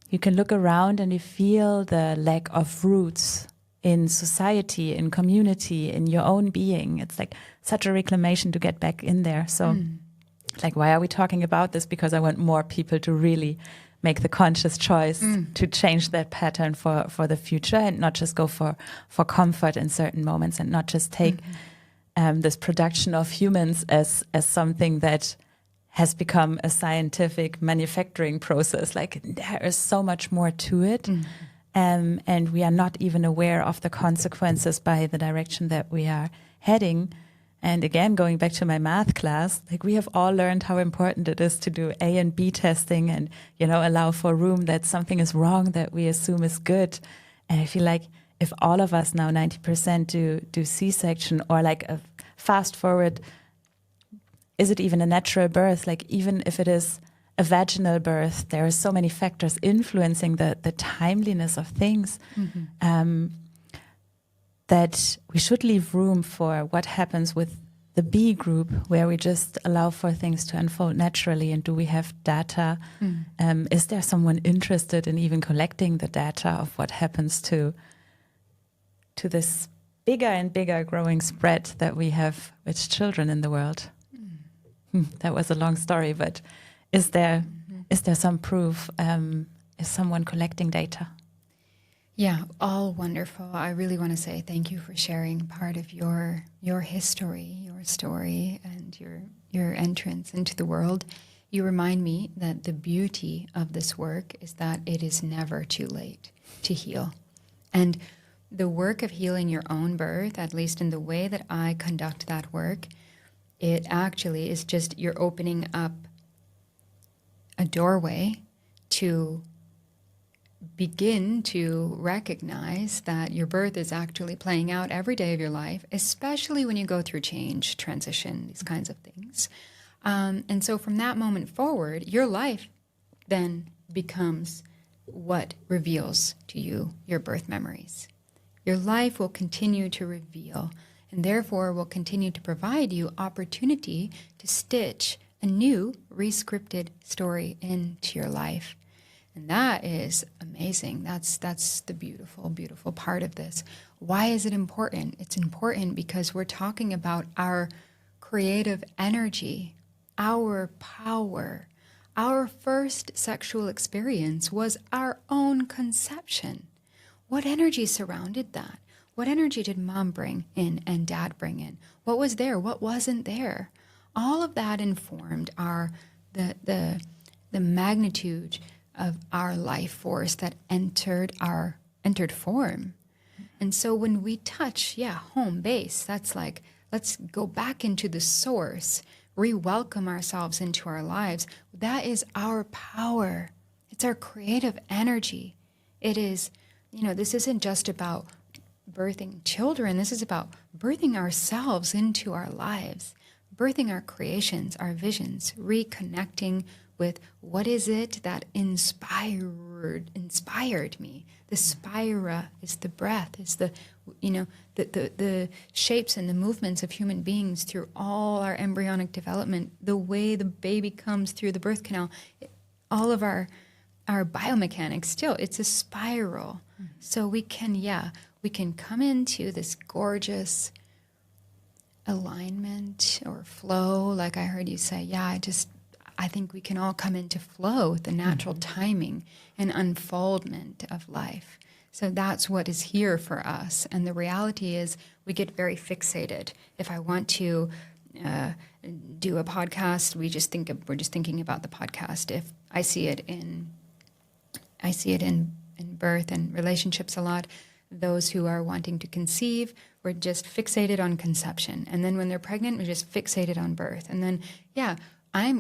you can look around and you feel the lack of roots in society, in community, in your own being. It's like such a reclamation to get back in there. So like, why are we talking about this? Because I want more people to really make the conscious choice to change that pattern for the future, and not just go for comfort in certain moments, and not just take this production of humans as something that has become a scientific manufacturing process. Like, there is so much more to it. And we are not even aware of the consequences by the direction that we are heading. And again, going back to my math class, like, we have all learned how important it is to do A and B testing and, you know, allow for room that something is wrong that we assume is good. And I feel like if all of us now, 90% do C-section, or like a fast forward, is it even a natural birth? Like, even if it is a vaginal birth, there are so many factors influencing the timeliness of things. That we should leave room for what happens with the B group, where we just allow for things to unfold naturally. And do we have data? Is there someone interested in even collecting the data of what happens to this bigger and bigger growing spread that we have with children in the world? That was a long story, but is there some proof? Is someone collecting data? Yeah, all wonderful. I really want to say thank you for sharing part of your history, your story, and your entrance into the world. You remind me that the beauty of this work is that it is never too late to heal. And the work of healing your own birth, at least in the way that I conduct that work, it actually is just you're opening up a doorway to begin to recognize that your birth is actually playing out every day of your life, especially when you go through change, transition, these kinds of things. And so from that moment forward, your life then becomes what reveals to you your birth memories. Your life will continue to reveal, and therefore will continue to provide you opportunity to stitch a new re-scripted story into your life. And that is amazing. That's the beautiful, beautiful part of this. Why is it important? It's important because we're talking about our creative energy, our power. Our first sexual experience was our own conception. What energy surrounded that? What energy did mom bring in and dad bring in? What was there? What wasn't there? All of that informed the magnitude of our life force that entered form. And so when we touch, home base, that's like, let's go back into the source, re-welcome ourselves into our lives. That is our power. It's our creative energy. It is, this isn't just about birthing children. This is about birthing ourselves into our lives, birthing our creations, our visions, reconnecting with what is it that inspired me. The spira is the breath, is the shapes and the movements of human beings through all our embryonic development, the way the baby comes through the birth canal, all of our biomechanics still, it's a spiral. Mm-hmm. So we can come into this gorgeous alignment or flow, like I heard you say, I think we can all come into flow with the natural timing and unfoldment of life. So that's what is here for us. And the reality is we get very fixated. If I want to do a podcast, we're just thinking about the podcast. If I see it in birth and relationships a lot, those who are wanting to conceive, we're just fixated on conception. And then when they're pregnant, we're just fixated on birth. And then,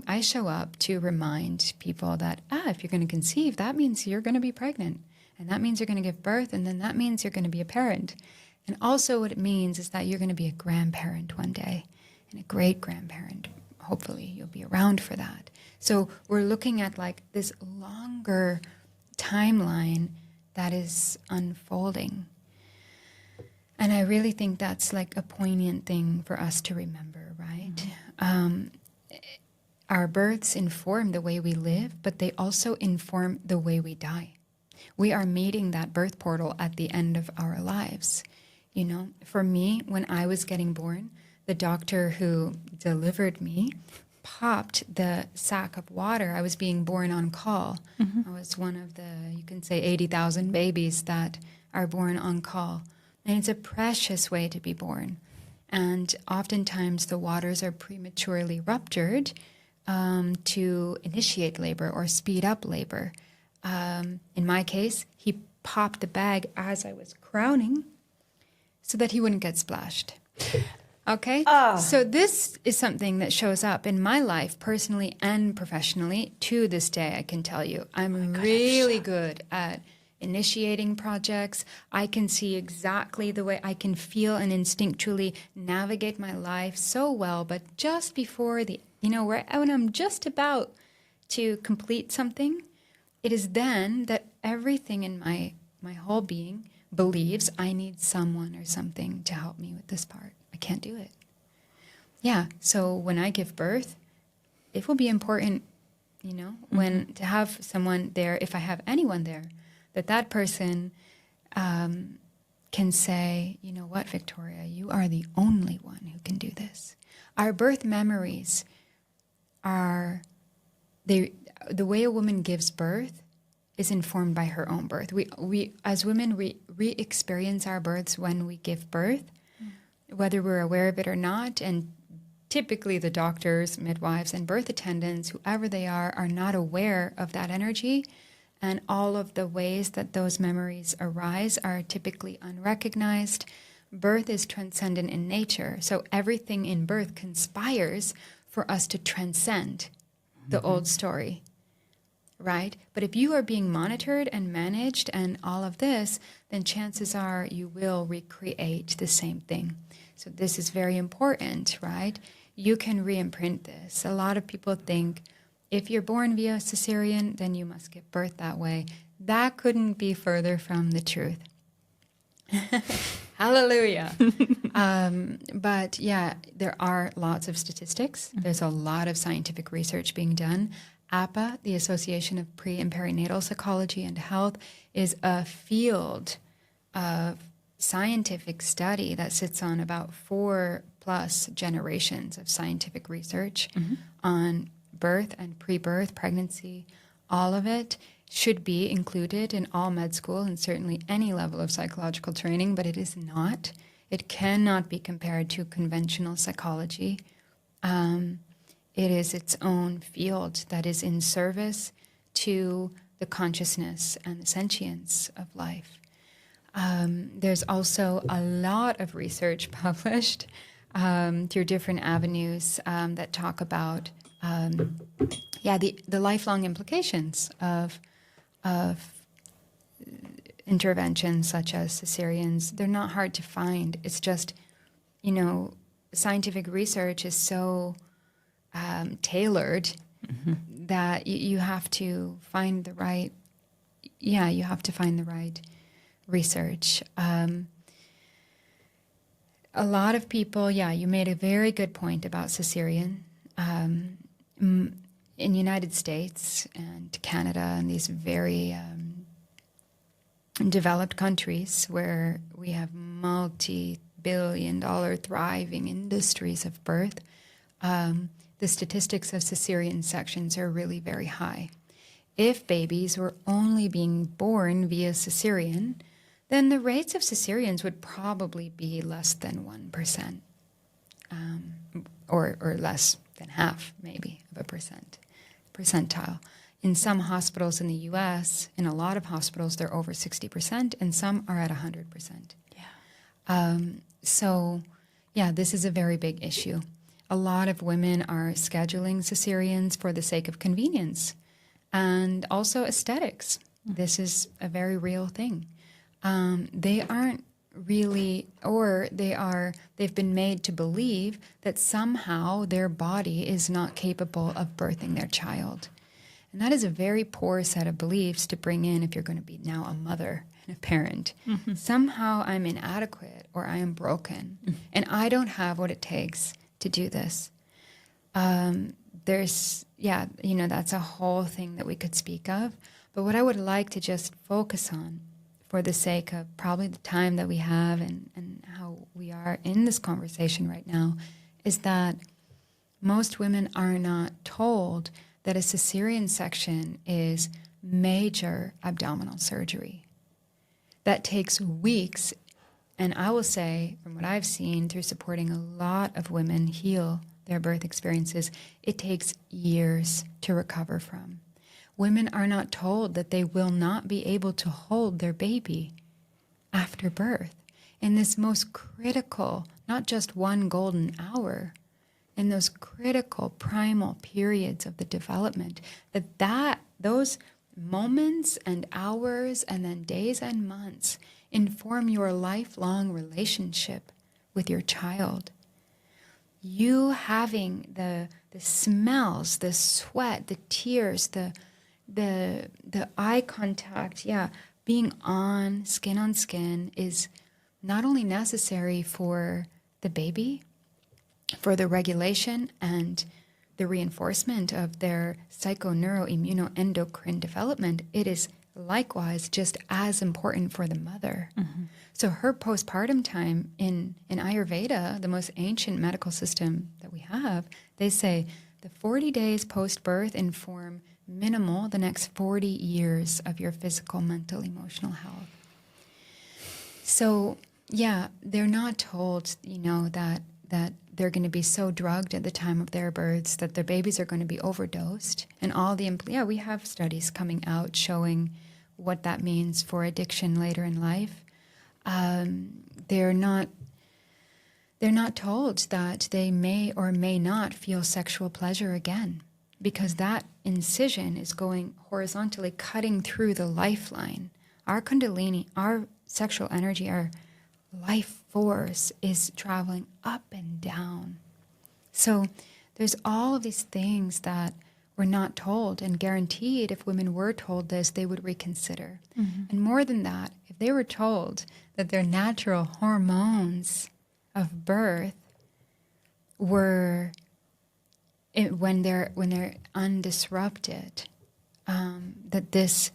I show up to remind people that, if you're going to conceive, that means you're going to be pregnant. And that means you're going to give birth. And then that means you're going to be a parent. And also what it means is that you're going to be a grandparent one day and a great grandparent. Hopefully you'll be around for that. So we're looking at like this longer timeline that is unfolding. And I really think that's like a poignant thing for us to remember, right? Mm-hmm. Our births inform the way we live, but they also inform the way we die. We are meeting that birth portal at the end of our lives. For me, when I was getting born, the doctor who delivered me popped the sack of water. I was being born on call. Mm-hmm. I was one of the, you can say, 80,000 babies that are born on call. And it's a precious way to be born. And oftentimes the waters are prematurely ruptured to initiate labor or speed up labor. In my case, he popped the bag as I was crowning so that he wouldn't get splashed. Okay? Oh. So this is something that shows up in my life, personally and professionally. To this day, I can tell you, I'm really good at initiating projects. I can see exactly the way I can feel and instinctually navigate my life so well. But just before when I'm just about to complete something, it is then that everything in my whole being believes I need someone or something to help me with this part. I can't do it. So when I give birth, it will be important, when to have someone there, if I have anyone there, that person can say, you know what, Victoria, you are the only one who can do this. Our birth memories are, the way a woman gives birth is informed by her own birth. We as women, we re-experience our births when we give birth, whether we're aware of it or not. And typically the doctors, midwives, and birth attendants, whoever they are not aware of that energy. And all of the ways that those memories arise are typically unrecognized. Birth is transcendent in nature. So everything in birth conspires for us to transcend the old story, right? But if you are being monitored and managed and all of this, then chances are you will recreate the same thing. So this is very important, right? you can re-imprint this. A lot of people think if you're born via cesarean, then you must give birth that way. That couldn't be further from the truth. Hallelujah. But yeah, there are lots of statistics. There's a lot of scientific research being done. APA, the Association of Pre- and Perinatal Psychology and Health, is a field of scientific study that sits on about 4+ generations of scientific research on birth and pre-birth, pregnancy. All of it should be included in all med school and certainly any level of psychological training, but it is not. It cannot be compared to conventional psychology. It is its own field that is in service to the consciousness and the sentience of life. There's also a lot of research published through different avenues that talk about the lifelong implications of interventions such as cesareans. They're not hard to find. It's just, scientific research is so tailored that you have to find the right, research. A lot of people, you made a very good point about cesarean. In United States and Canada and these very developed countries where we have multi-billion-dollar thriving industries of birth, the statistics of cesarean sections are really very high. If babies were only being born via cesarean, then the rates of cesareans would probably be less than 1%, or less than half, maybe, of a percentile. In some hospitals in the U.S., in a lot of hospitals, they're over 60%, and some are at 100%. This is a very big issue. A lot of women are scheduling cesareans for the sake of convenience and also aesthetics. This is a very real thing. They aren't really, or they've been made to believe that somehow their body is not capable of birthing their child. And that is a very poor set of beliefs to bring in if you're going to be now a mother and a parent. Somehow I'm inadequate or I am broken and I don't have what it takes to do this. That's a whole thing that we could speak of. But what I would like to just focus on, for the sake of probably the time that we have and how we are in this conversation right now, is that most women are not told that a cesarean section is major abdominal surgery. That takes weeks, and I will say, from what I've seen through supporting a lot of women heal their birth experiences, it takes years to recover from. Women are not told that they will not be able to hold their baby after birth in this most critical, not just one golden hour, in those critical primal periods of the development, those moments and hours and then days and months inform your lifelong relationship with your child. You having the smells, the sweat, the tears, the eye contact, being on skin is not only necessary for the baby, for the regulation and the reinforcement of their psychoneuroimmunoendocrine development, it is likewise just as important for the mother. So her postpartum time in Ayurveda, the most ancient medical system that we have, they say the 40 days post-birth inform minimal the next 40 years of your physical, mental, emotional health. So, they're not told, that they're going to be so drugged at the time of their births that their babies are going to be overdosed. And all the, we have studies coming out showing what that means for addiction later in life. They're not told that they may or may not feel sexual pleasure again, because that incision is going horizontally, cutting through the lifeline. Our kundalini, our sexual energy, our life force is traveling up and down So there's all of these things that we're not told, and guaranteed if women were told this, they would reconsider. And more than that, if they were told that their natural hormones of birth were, when they're undisrupted, that this,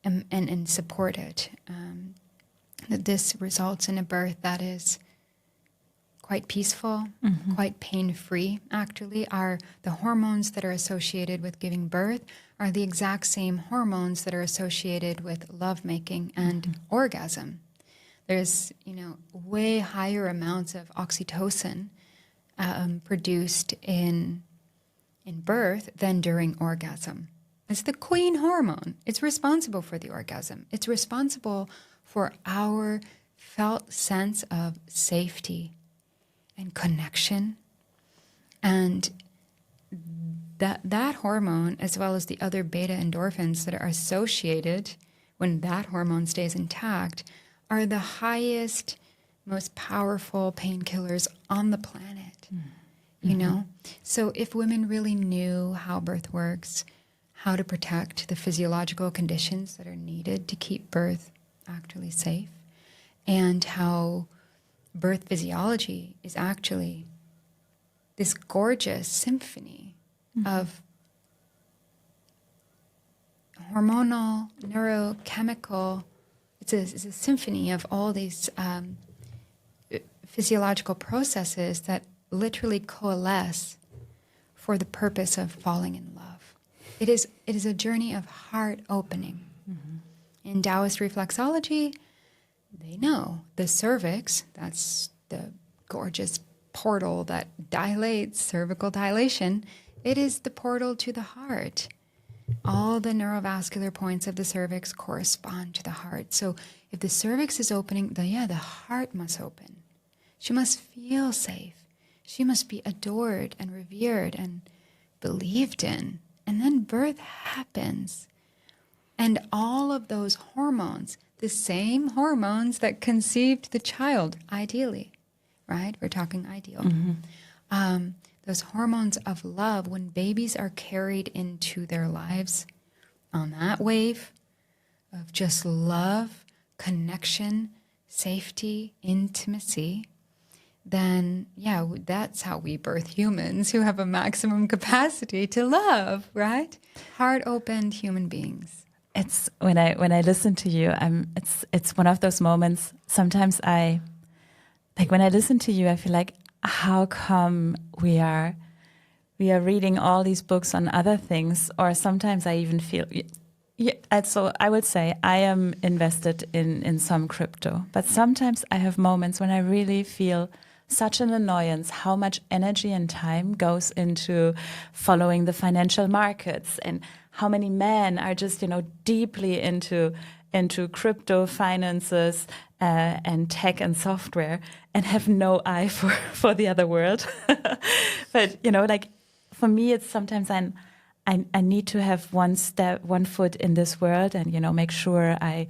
and supported, that this results in a birth that is quite peaceful, quite pain-free, actually. The hormones that are associated with giving birth are the exact same hormones that are associated with lovemaking and orgasm. There's, way higher amounts of oxytocin produced in birth than during orgasm. It's the queen hormone. It's responsible for the orgasm. It's responsible for our felt sense of safety and connection. And that hormone, as well as the other beta endorphins that are associated when that hormone stays intact, are the highest, most powerful painkillers on the planet. So if women really knew how birth works, how to protect the physiological conditions that are needed to keep birth actually safe, and how birth physiology is actually this gorgeous symphony of hormonal, neurochemical, it's a symphony of all these physiological processes that literally coalesce for the purpose of falling in love. It is a journey of heart opening. In Taoist reflexology, they know the cervix, that's the gorgeous portal that dilates, cervical dilation, it is the portal to the heart. All the neurovascular points of the cervix correspond to the heart. So if the cervix is opening, the heart must open. She must feel safe. She must be adored and revered and believed in. And then birth happens. And all of those hormones, the same hormones that conceived the child, ideally, right? We're talking ideal. Those hormones of love, when babies are carried into their lives on that wave of just love, connection, safety, intimacy, then, that's how we birth humans who have a maximum capacity to love, right? Heart-opened human beings. It's when I listen to you, it's one of those moments. Sometimes when I listen to you, I feel like, how come we are reading all these books on other things? Or sometimes I even feel, so I would say I am invested in some crypto, but sometimes I have moments when I really feel such an annoyance how much energy and time goes into following the financial markets, and how many men are just, deeply into crypto finances and tech and software, and have no eye for the other world. But, for me, it's sometimes I need to have one foot in this world, and, make sure I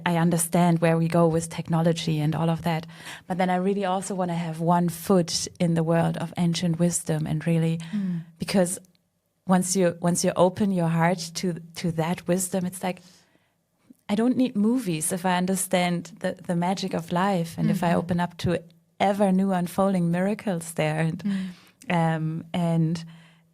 understand where we go with technology and all of that. But then I really also want to have one foot in the world of ancient wisdom, and really, because once you open your heart to that wisdom, it's like, I don't need movies if I understand the magic of life, and if I open up to ever new unfolding miracles there, and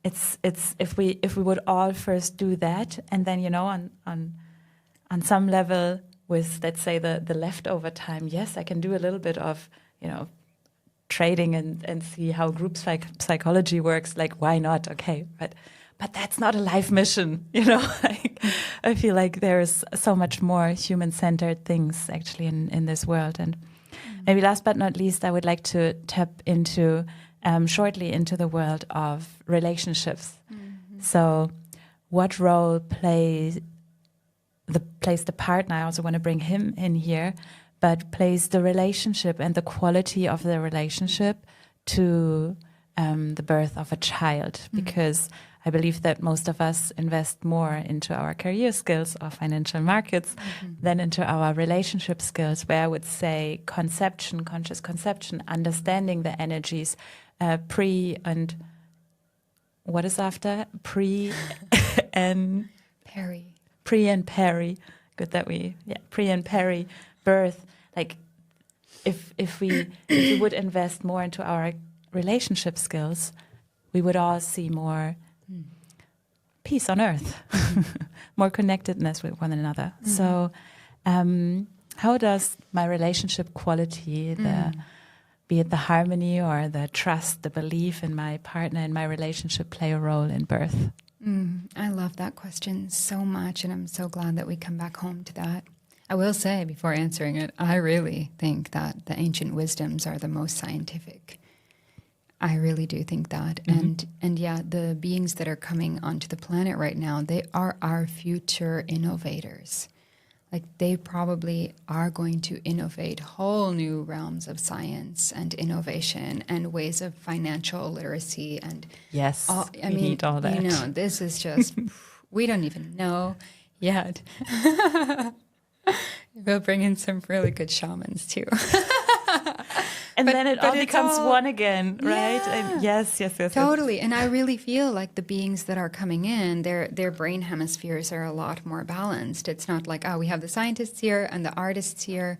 it's if we would all first do that, and then on some level with, let's say, the leftover time, yes, I can do a little bit of trading and see how group psychology works. Like, why not? Okay, but that's not a life mission, I feel like there's so much more human-centered things actually in this world. And maybe last but not least, I would like to tap into shortly into the world of relationships. So what role plays the partner? I also want to bring him in here, but plays the relationship and the quality of the relationship to the birth of a child, because I believe that most of us invest more into our career skills or financial markets than into our relationship skills, where I would say conscious conception, understanding the energies, pre and what is after? Pre and Peri. pre and peri. Good that pre and peri birth. Like if we would invest more into our relationship skills, we would all see more peace on earth, more connectedness with one another. So how does my relationship quality, be it the harmony or the trust, the belief in my partner and my relationship, play a role in birth? I love that question so much, and I'm so glad that we come back home to that. I will say, before answering it, I really think that the ancient wisdoms are the most scientific. I really do think that. And yeah, the beings that are coming onto the planet right now, they are our future innovators. Like, they probably are going to innovate whole new realms of science and innovation and ways of financial literacy. And yes, I mean, need all that. You know, this is just, we don't even know yet. We'll bring in some really good shamans too. And then it all becomes one again, right? Yeah. And yes. Totally. And I really feel like the beings that are coming in, their brain hemispheres are a lot more balanced. It's not like, we have the scientists here and the artists here,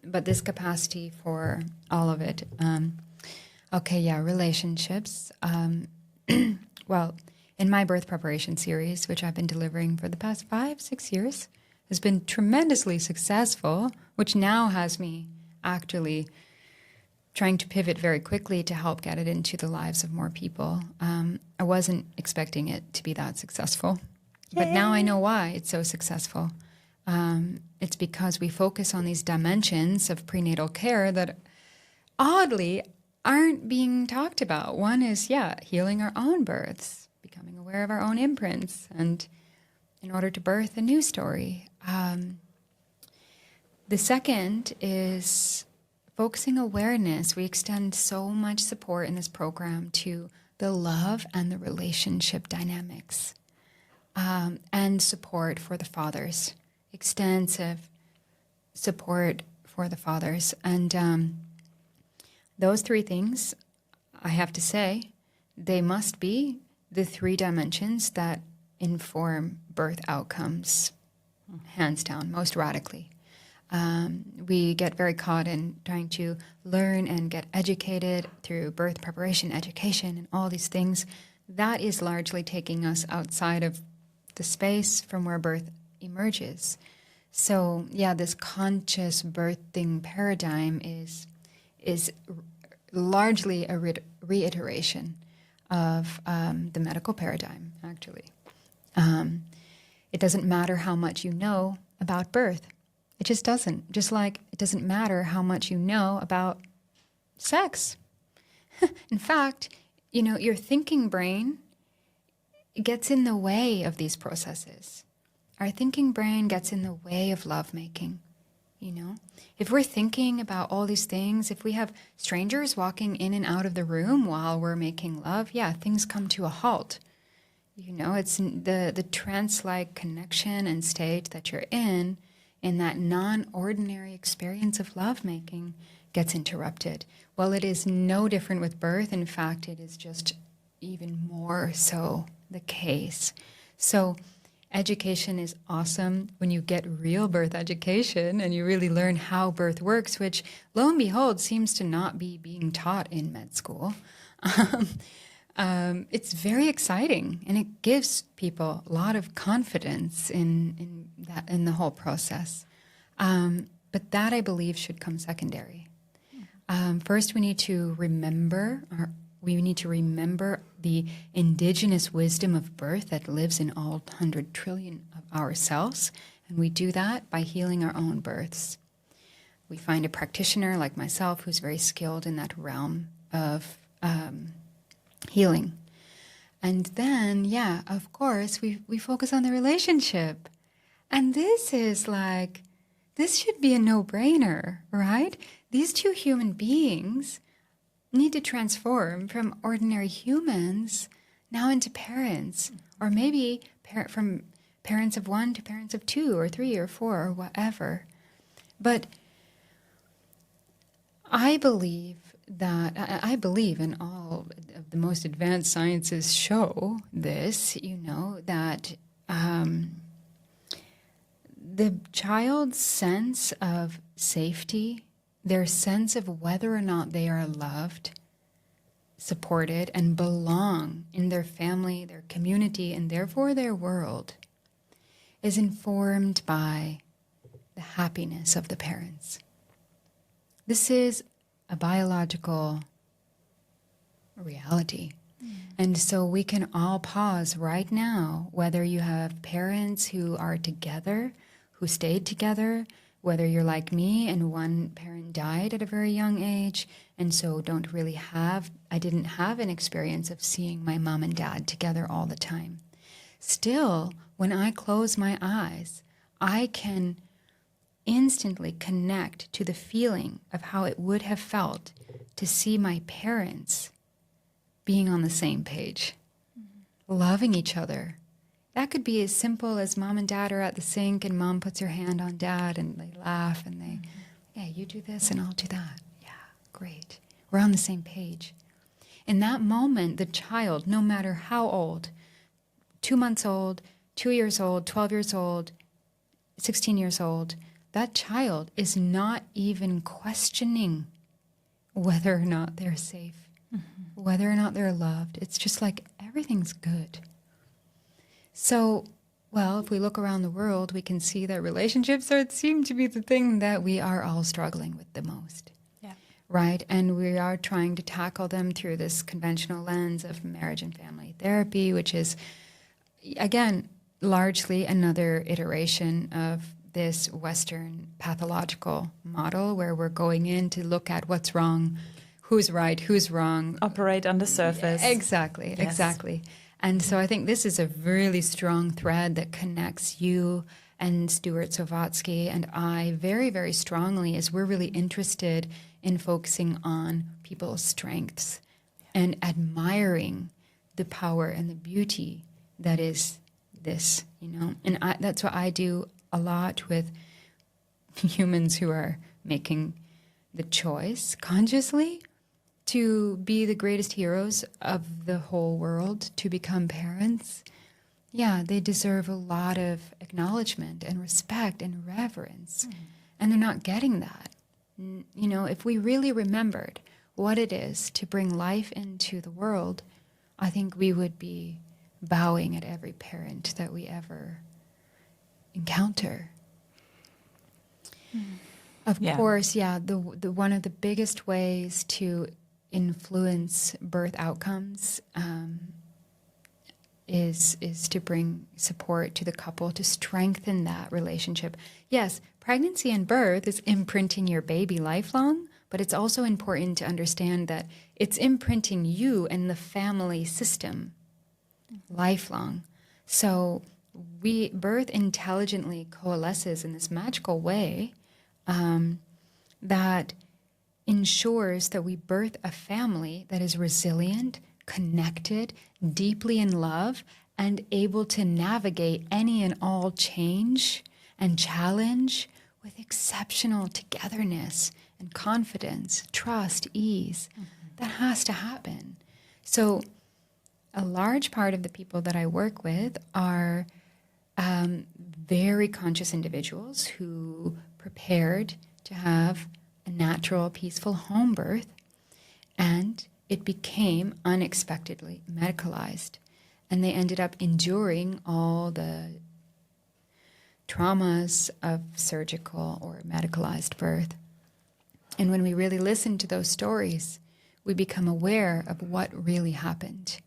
but this capacity for all of it. Relationships. Well, in my birth preparation series, which I've been delivering for the past 5-6 years, has been tremendously successful, which now has me actually trying to pivot very quickly to help get it into the lives of more people. I wasn't expecting it to be that successful, but now I know why it's so successful. It's because we focus on these dimensions of prenatal care that oddly aren't being talked about. One is, healing our own births, becoming aware of our own imprints, and in order to birth a new story. The second is focusing awareness. We extend so much support in this program to the love and the relationship dynamics, and support for the fathers, extensive support for the fathers. And those three things, I have to say, they must be the three dimensions that inform birth outcomes, hands down, most radically. We get very caught in trying to learn and get educated through birth preparation, education, and all these things. That is largely taking us outside of the space from where birth emerges. So, this conscious birthing paradigm is largely a reiteration of the medical paradigm, actually. It doesn't matter how much you know about birth. It just doesn't. Just like it doesn't matter how much you know about sex. In fact, your thinking brain gets in the way of these processes. Our thinking brain gets in the way of lovemaking. If we're thinking about all these things, if we have strangers walking in and out of the room while we're making love, things come to a halt. It's the trance-like connection and state that you're in that non-ordinary experience of lovemaking gets interrupted. Well, it is no different with birth. In fact, it is just even more so the case. So education is awesome when you get real birth education and you really learn how birth works, which, lo and behold, seems to not be being taught in med school. It's very exciting, and it gives people a lot of confidence in the whole process. But that, I believe, should come secondary. First, we need to remember the indigenous wisdom of birth that lives in all 100 trillion of our cells, and we do that by healing our own births. We find a practitioner like myself who's very skilled in that realm of healing. And then, of course, we focus on the relationship. And this should be a no-brainer, right? These two human beings need to transform from ordinary humans now into parents, or maybe from parents of one to parents of 2 or 3 or 4 or whatever. But I believe that I believe in all of the most advanced sciences show this, that the child's sense of safety, their sense of whether or not they are loved, supported, and belong in their family, their community, and therefore their world, is informed by the happiness of the parents. This is a biological reality. And so we can all pause right now, whether you have parents who are together, who stayed together, whether you're like me and one parent died at a very young age, and so I didn't have an experience of seeing my mom and dad together all the time. Still, when I close my eyes, I can instantly connect to the feeling of how it would have felt to see my parents being on the same page, loving each other. That could be as simple as mom and dad are at the sink and mom puts her hand on dad and they laugh and they, yeah, you do this and I'll do that. Yeah, great. We're on the same page. In that moment, the child, no matter how old, 2 months old, 2 years old, 12 years old, 16 years old, that child is not even questioning whether or not they're safe, whether or not they're loved. It's just like everything's good. So, well, if we look around the world, we can see that relationships seem to be the thing that we are all struggling with the most. Yeah. Right? And we are trying to tackle them through this conventional lens of marriage and family therapy, which is, again, largely another iteration of this Western pathological model where we're going in to look at what's wrong, who's right, who's wrong. Operate on the surface. Exactly, Yes. exactly. And so I think this is a really strong thread that connects you and Stuart Sovatsky and I very, very strongly, as we're really interested in focusing on people's strengths and admiring the power and the beauty that is this, And that's what I do a lot with humans who are making the choice consciously to be the greatest heroes of the whole world, to become parents. Yeah, they deserve a lot of acknowledgement and respect and reverence. And they're not getting that. If we really remembered what it is to bring life into the world, I think we would be bowing at every parent that we ever encounter. Of course, the one of the biggest ways to influence birth outcomes is to bring support to the couple to strengthen that relationship. Yes, pregnancy and birth is imprinting your baby lifelong, but it's also important to understand that it's imprinting you and the family system lifelong. So birth intelligently coalesces in this magical way that ensures that we birth a family that is resilient, connected, deeply in love, and able to navigate any and all change and challenge with exceptional togetherness and confidence, trust, ease. That has to happen. So a large part of the people that I work with are very conscious individuals who prepared to have a natural, peaceful home birth, and it became unexpectedly medicalized. And they ended up enduring all the traumas of surgical or medicalized birth. And when we really listen to those stories, we become aware of what really happened.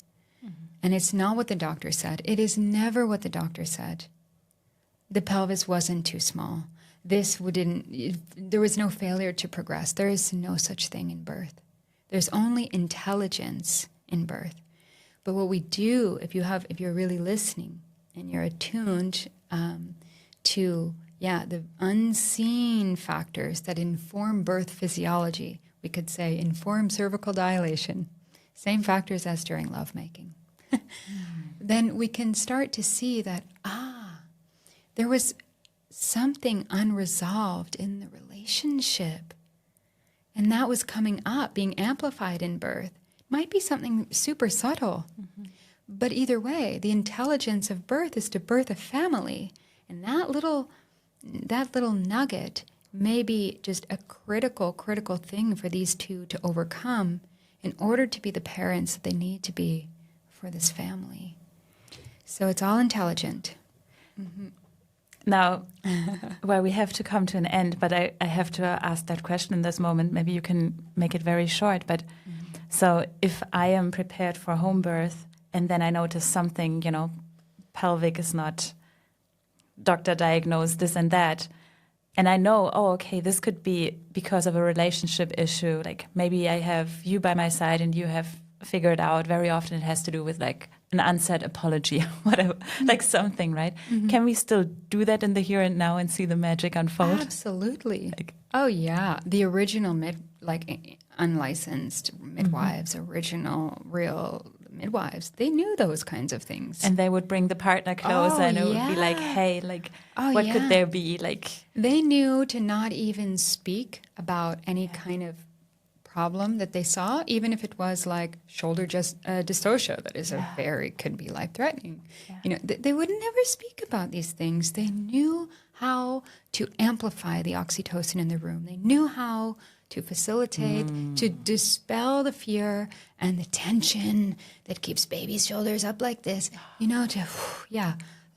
And it's not what the doctor said. It is never what the doctor said. The pelvis wasn't too small. There was no failure to progress. There is no such thing in birth. There's only intelligence in birth. But what we do, if you're really listening and you're attuned to the unseen factors that inform birth physiology, we could say inform cervical dilation, same factors as during lovemaking. Then we can start to see that, there was something unresolved in the relationship. And that was coming up, being amplified in birth. Might be something super subtle. But either way, the intelligence of birth is to birth a family. And that little nugget may be just a critical thing for these two to overcome in order to be the parents that they need to be for this family. So it's all intelligent. Now, well, we have to come to an end, but I have to ask that question in this moment. Maybe you can make it very short. But so if I am prepared for home birth and then I notice something, pelvic is not doctor diagnosed this and that, and I know, okay, this could be because of a relationship issue. Like maybe I have you by my side and you have figured out very often it has to do with like an unsaid apology or whatever, like something, right? Can we still do that in the here and now and see the magic unfold? Absolutely. Oh, yeah. The original unlicensed midwives, original real midwives, they knew those kinds of things. And they would bring the partner closer and it would be like, hey, like, what could there be? Like, they knew to not even speak about any kind of problem that they saw, even if it was like shoulder dystocia, that is could be life-threatening. They would never speak about these things. They knew how to amplify the oxytocin in the room. They knew how to facilitate, to dispel the fear and the tension that keeps baby's shoulders up like this,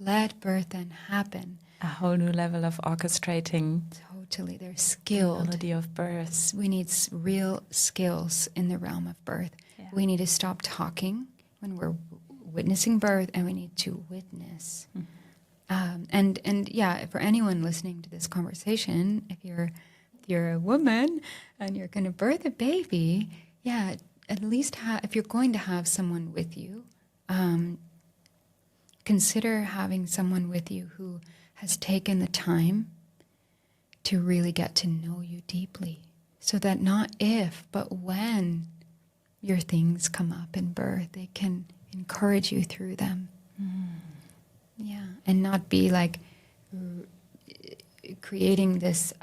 let birth then happen. A whole new level of orchestrating. Totally, they're skilled. The melody of birth. We need real skills in the realm of birth. Yeah. We need to stop talking when we're witnessing birth, and we need to witness. And for anyone listening to this conversation, if you're a woman and you're going to birth a baby, at least if you're going to have someone with you, consider having someone with you who has taken the time to really get to know you deeply, so that not if, but when your things come up in birth, they can encourage you through them. And not be like creating this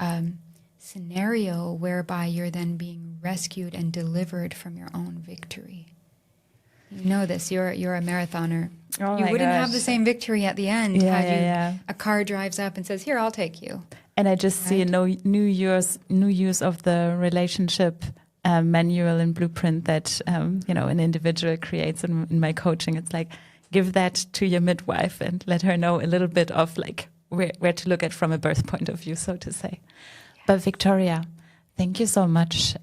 scenario whereby you're then being rescued and delivered from your own victory. You know this. You're a marathoner. Oh, you wouldn't have the same victory at the end had a car drives up and says, "Here, I'll take you." And I just see a new use of the relationship manual and blueprint that an individual creates in my coaching. It's like, give that to your midwife and let her know a little bit of like where to look at from a birth point of view, so to say. Yeah. But Victoria, thank you so much.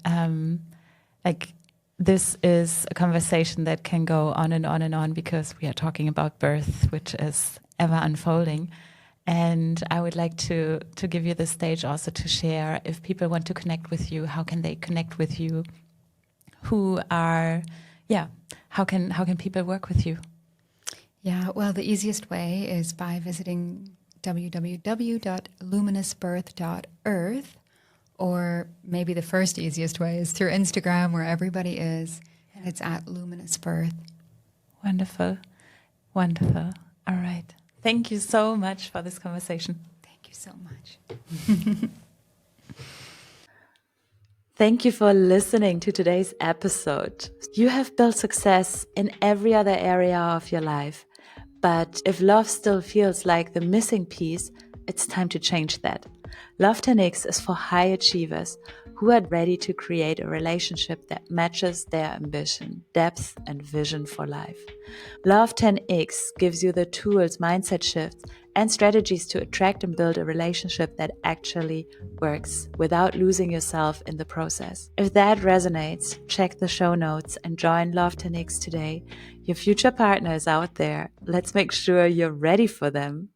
This is a conversation that can go on and on and on, because we are talking about birth, which is ever unfolding. And I would like to give you the stage also to share, if people want to connect with you, how can they connect with you? How can people work with you? Yeah, well, the easiest way is by visiting www.luminousbirth.earth, or maybe the first easiest way is through Instagram, where everybody is, and it's at Luminous Birth. Wonderful. Wonderful. All right. Thank you so much for this conversation. Thank you so much. Thank you for listening to today's episode. You have built success in every other area of your life, but if love still feels like the missing piece, it's time to change that. Love 10X is for high achievers who are ready to create a relationship that matches their ambition, depth, and vision for life. Love 10X gives you the tools, mindset shifts, and strategies to attract and build a relationship that actually works without losing yourself in the process. If that resonates, check the show notes and join Love 10X today. Your future partner is out there. Let's make sure you're ready for them.